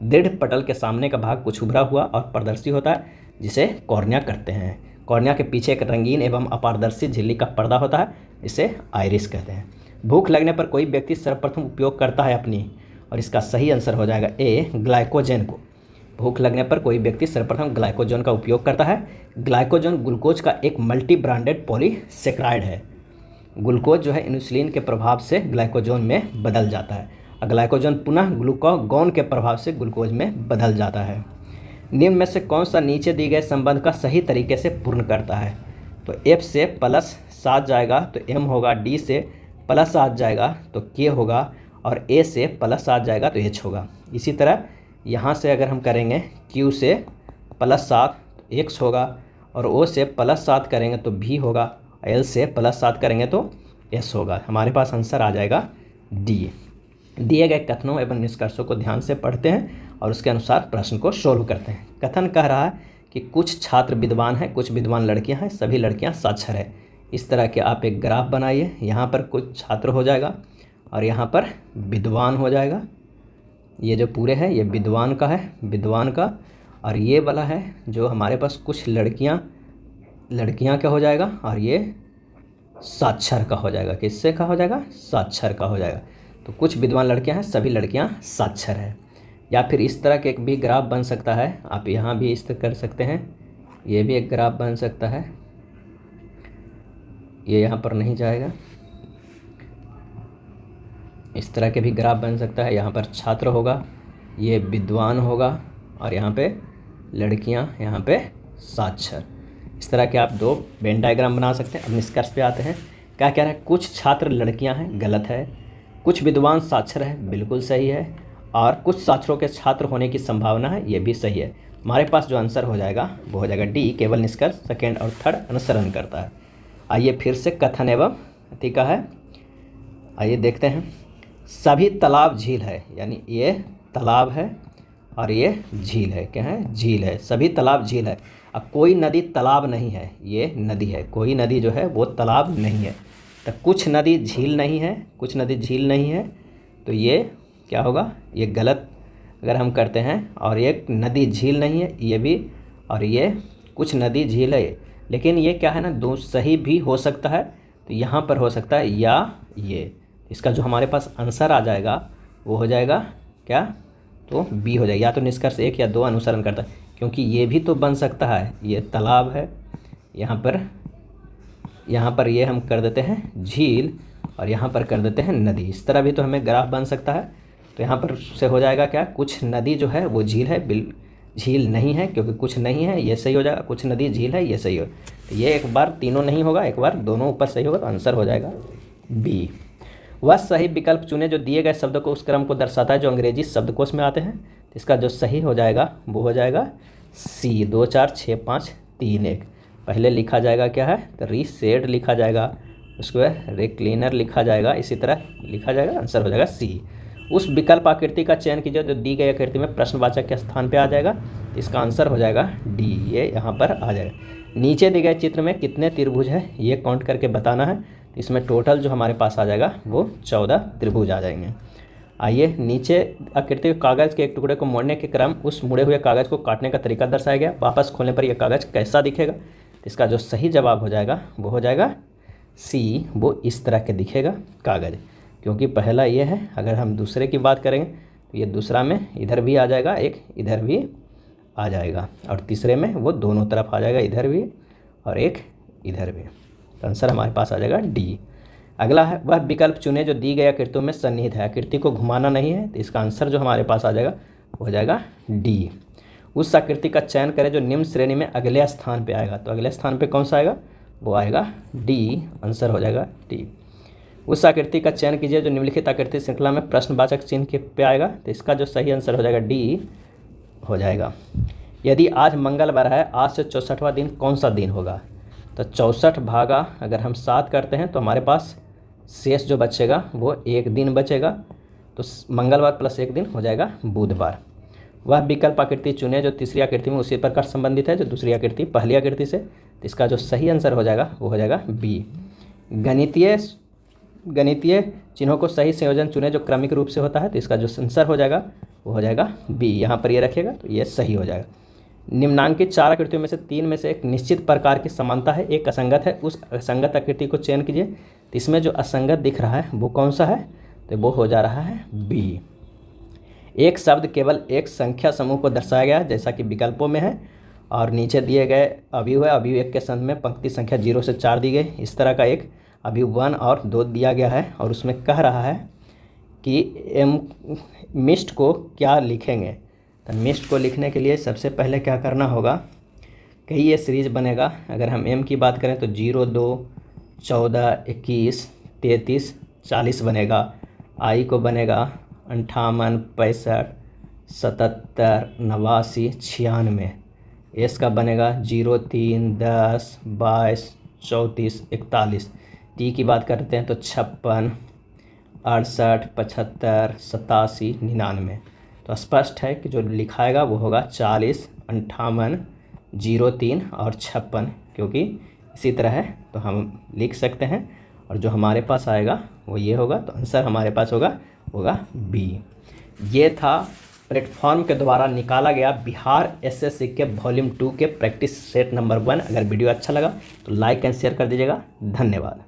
दृढ़ पटल के सामने का भाग कुछ उभरा हुआ और पारदर्शी होता है, जिसे कॉर्निया कहते हैं। कॉर्निया के पीछे एक रंगीन एवं अपारदर्शी झिल्ली का पर्दा होता है, इसे आइरिस कहते हैं। भूख लगने पर कोई व्यक्ति सर्वप्रथम उपयोग करता है अपनी, और इसका सही आंसर हो जाएगा ए, ग्लाइकोजन को। भूख लगने पर कोई व्यक्ति सर्वप्रथम ग्लाइकोजन का उपयोग करता है। ग्लाइकोजन ग्लूकोज का एक मल्टी ब्रांडेड पॉलीसेक्राइड है। ग्लूकोज जो है इंसुलिन के प्रभाव से ग्लाइकोजन में बदल जाता है और ग्लाइकोजन पुनः ग्लूकागॉन के प्रभाव से ग्लूकोज में बदल जाता है। निम्न में से कौन सा नीचे दिए गए संबंध का सही तरीके से पूर्ण करता है? तो F से +7 जाएगा तो M होगा, D से +7 जाएगा तो K होगा और A से +7 जाएगा तो H होगा। इसी तरह यहाँ से अगर हम करेंगे Q से +7 X होगा और O से +7 करेंगे तो V होगा, L से +7 करेंगे तो S होगा। हमारे पास आंसर आ जाएगा D। दिए गए कथनों एवं निष्कर्षों को ध्यान से पढ़ते हैं और उसके अनुसार प्रश्न को सोल्व करते हैं। कथन कह रहा है कि कुछ छात्र विद्वान हैं, कुछ विद्वान लड़कियां हैं, सभी लड़कियां साक्षर है। इस तरह के आप एक ग्राफ बनाइए। यहाँ पर कुछ छात्र हो जाएगा और यहाँ पर विद्वान हो जाएगा। ये जो पूरे है ये विद्वान का है, विद्वान का, और ये वाला है जो हमारे पास कुछ लड़कियाँ का हो जाएगा और ये साक्षर का हो जाएगा। किससे का हो जाएगा? साक्षर का हो जाएगा। तो कुछ विद्वान लड़कियां हैं, सभी लड़कियां साक्षर है। या फिर इस तरह के एक भी ग्राफ बन सकता है, आप यहाँ भी इस तरह कर सकते हैं। ये भी एक ग्राफ बन सकता है, ये यहाँ पर नहीं जाएगा। इस तरह के भी ग्राफ बन सकता है। यहाँ पर छात्र होगा, ये विद्वान होगा और यहाँ पे लड़कियाँ, यहाँ पे साक्षर। इस तरह के आप दो वेन डायग्राम बना सकते हैं। अब निष्कर्ष पे आते हैं। क्या कह रहा है? कुछ छात्र लड़कियाँ हैं, गलत है। कुछ विद्वान साक्षर है, बिल्कुल सही है। और कुछ साक्षरों के छात्र होने की संभावना है, ये भी सही है। हमारे पास जो आंसर हो जाएगा वो हो जाएगा डी, केवल निष्कर्ष सेकेंड और थर्ड अनुसरण करता है। आइए फिर से कथन एवं टीका है, आइए देखते हैं। सभी तालाब झील है, यानी ये तालाब है और ये झील है, क्या है, झील है। सभी तालाब झील है। अब कोई नदी तालाब नहीं है, ये नदी है। कोई नदी जो है वो तालाब नहीं है। तो कुछ नदी झील नहीं है, कुछ नदी झील नहीं है, तो ये क्या होगा, ये गलत अगर हम करते हैं। और एक नदी झील नहीं है, ये भी, और ये कुछ नदी झील है, लेकिन ये क्या है ना, दो सही भी हो सकता है। तो यहाँ पर हो सकता है या ये, इसका जो हमारे पास आंसर आ जाएगा वो हो जाएगा क्या, तो बी हो जाएगा। या तो निष्कर्ष 1 या 2 अनुसरण करता है, क्योंकि ये भी तो बन सकता है, ये तालाब है, यहाँ पर ये हम कर देते हैं झील और यहाँ पर कर देते हैं नदी। इस तरह भी तो हमें ग्राफ बन सकता है। तो यहाँ पर से हो जाएगा क्या, कुछ नदी जो है वो झील है, झील नहीं है, क्योंकि कुछ नहीं है, ये सही हो जाएगा। कुछ नदी झील है, ये सही हो। तो ये एक बार तीनों नहीं होगा, एक बार दोनों ऊपर सही होगा, तो आंसर हो जाएगा बी। वह सही विकल्प चुने जो दिए गए शब्द को उस क्रम को दर्शाता है जो अंग्रेजी शब्दकोश में आते हैं। तो इसका जो सही हो जाएगा वो हो जाएगा सी, 2 4 6 5 3 1। पहले लिखा जाएगा क्या है, तो रीसेड लिखा जाएगा, उसके बाद रिक्लीनर लिखा जाएगा, इसी तरह लिखा जाएगा, आंसर हो जाएगा सी। उस विकल्प आकृति का चयन कीजिए जो दी गई आकृति में प्रश्नवाचक के स्थान पे आ जाएगा। इसका आंसर हो जाएगा डी, ये यहाँ पर आ जाएगा। नीचे दिए गए चित्र में कितने त्रिभुज है ये काउंट करके बताना है। इसमें टोटल जो हमारे पास आ जाएगा वो 14 त्रिभुज आ जाएंगे। आइए नीचे आकृति कागज़ के एक टुकड़े को मोड़ने के क्रम उस मुड़े हुए कागज़ को काटने का तरीका दर्शाया गया। वापस खोलने पर यह कागज़ कैसा दिखेगा। इसका जो सही जवाब हो जाएगा वो हो जाएगा सी, वो इस तरह के दिखेगा कागज़, क्योंकि पहला ये है। अगर हम दूसरे की बात करेंगे तो ये दूसरा में इधर भी आ जाएगा, एक इधर भी आ जाएगा, और तीसरे में वो दोनों तरफ आ जाएगा, इधर भी और एक इधर भी। तो आंसर हमारे पास आ जाएगा डी। अगला है वह विकल्प चुने जो दी गई आकृतियों में सन्निहित है। आकृति को घुमाना नहीं है, तो इसका आंसर जो हमारे पास आ जाएगा वो हो जाएगा डी। उस आकृति का चयन करें जो निम्न श्रेणी में अगले स्थान पे आएगा। तो अगले स्थान पे कौन सा आएगा, वो आएगा डी, आंसर हो जाएगा डी। उस आकृति का चयन कीजिए जो निम्नलिखित आकृति श्रृंखला में प्रश्नवाचक चिन्ह के पे आएगा। तो इसका जो सही आंसर हो जाएगा डी हो जाएगा। यदि आज मंगलवार है, आज से 64वां दिन कौन सा दिन होगा। तो 64 भागा अगर हम 7 करते हैं तो हमारे पास शेष जो बचेगा वो एक दिन बचेगा। तो मंगलवार प्लस एक दिन हो जाएगा बुधवार। वह विकल्प आकृति चुने जो तीसरी आकृति में उसी प्रकार संबंधित है जो दूसरी आकृति पहली आकृति से। तो इसका जो सही आंसर हो जाएगा वो हो जाएगा बी। गणितीय चिन्हों को सही संयोजन चुने जो क्रमिक रूप से होता है। तो इसका जो आंसर हो जाएगा वो हो जाएगा बी। यहाँ पर ये रखिएगा तो ये सही हो जाएगा। निम्नांकित 4 आकृतियों में से 3 में से एक निश्चित प्रकार की समानता है, एक असंगत है। उस असंगत आकृति को चयन कीजिए। तो इसमें जो असंगत दिख रहा है वो कौन सा है, तो वो हो जा रहा है बी। एक शब्द केवल एक संख्या समूह को दर्शाया गया जैसा कि विकल्पों में है, और नीचे दिए गए अवयव है। अवयव 1 के संदर्भ में पंक्ति संख्या 0 से 4 दी गई। इस तरह का एक अवयव 1 और 2 दिया गया है, और उसमें कह रहा है कि मिस्ट को क्या लिखेंगे। तो मिस्ट को लिखने के लिए सबसे पहले क्या करना होगा कि ये सीरीज बनेगा। अगर हम एम की बात करें तो 0 2 14 21 33 40 बनेगा। आई को बनेगा 58 65 77 89 96। एस का बनेगा 0 3 10 22 34 41। टी की बात करते हैं तो 56 68 75 87 99। तो स्पष्ट है कि जो लिखाएगा वो होगा 40 58 03 और 56, क्योंकि इसी तरह है तो हम लिख सकते हैं। और जो हमारे पास आएगा वो ये होगा। तो आंसर हमारे पास होगा बी। ये था प्लेटफॉर्म के द्वारा निकाला गया बिहार एसएससी के वॉल्यूम 2 के प्रैक्टिस सेट नंबर 1। अगर वीडियो अच्छा लगा तो लाइक एंड शेयर कर दीजिएगा। धन्यवाद।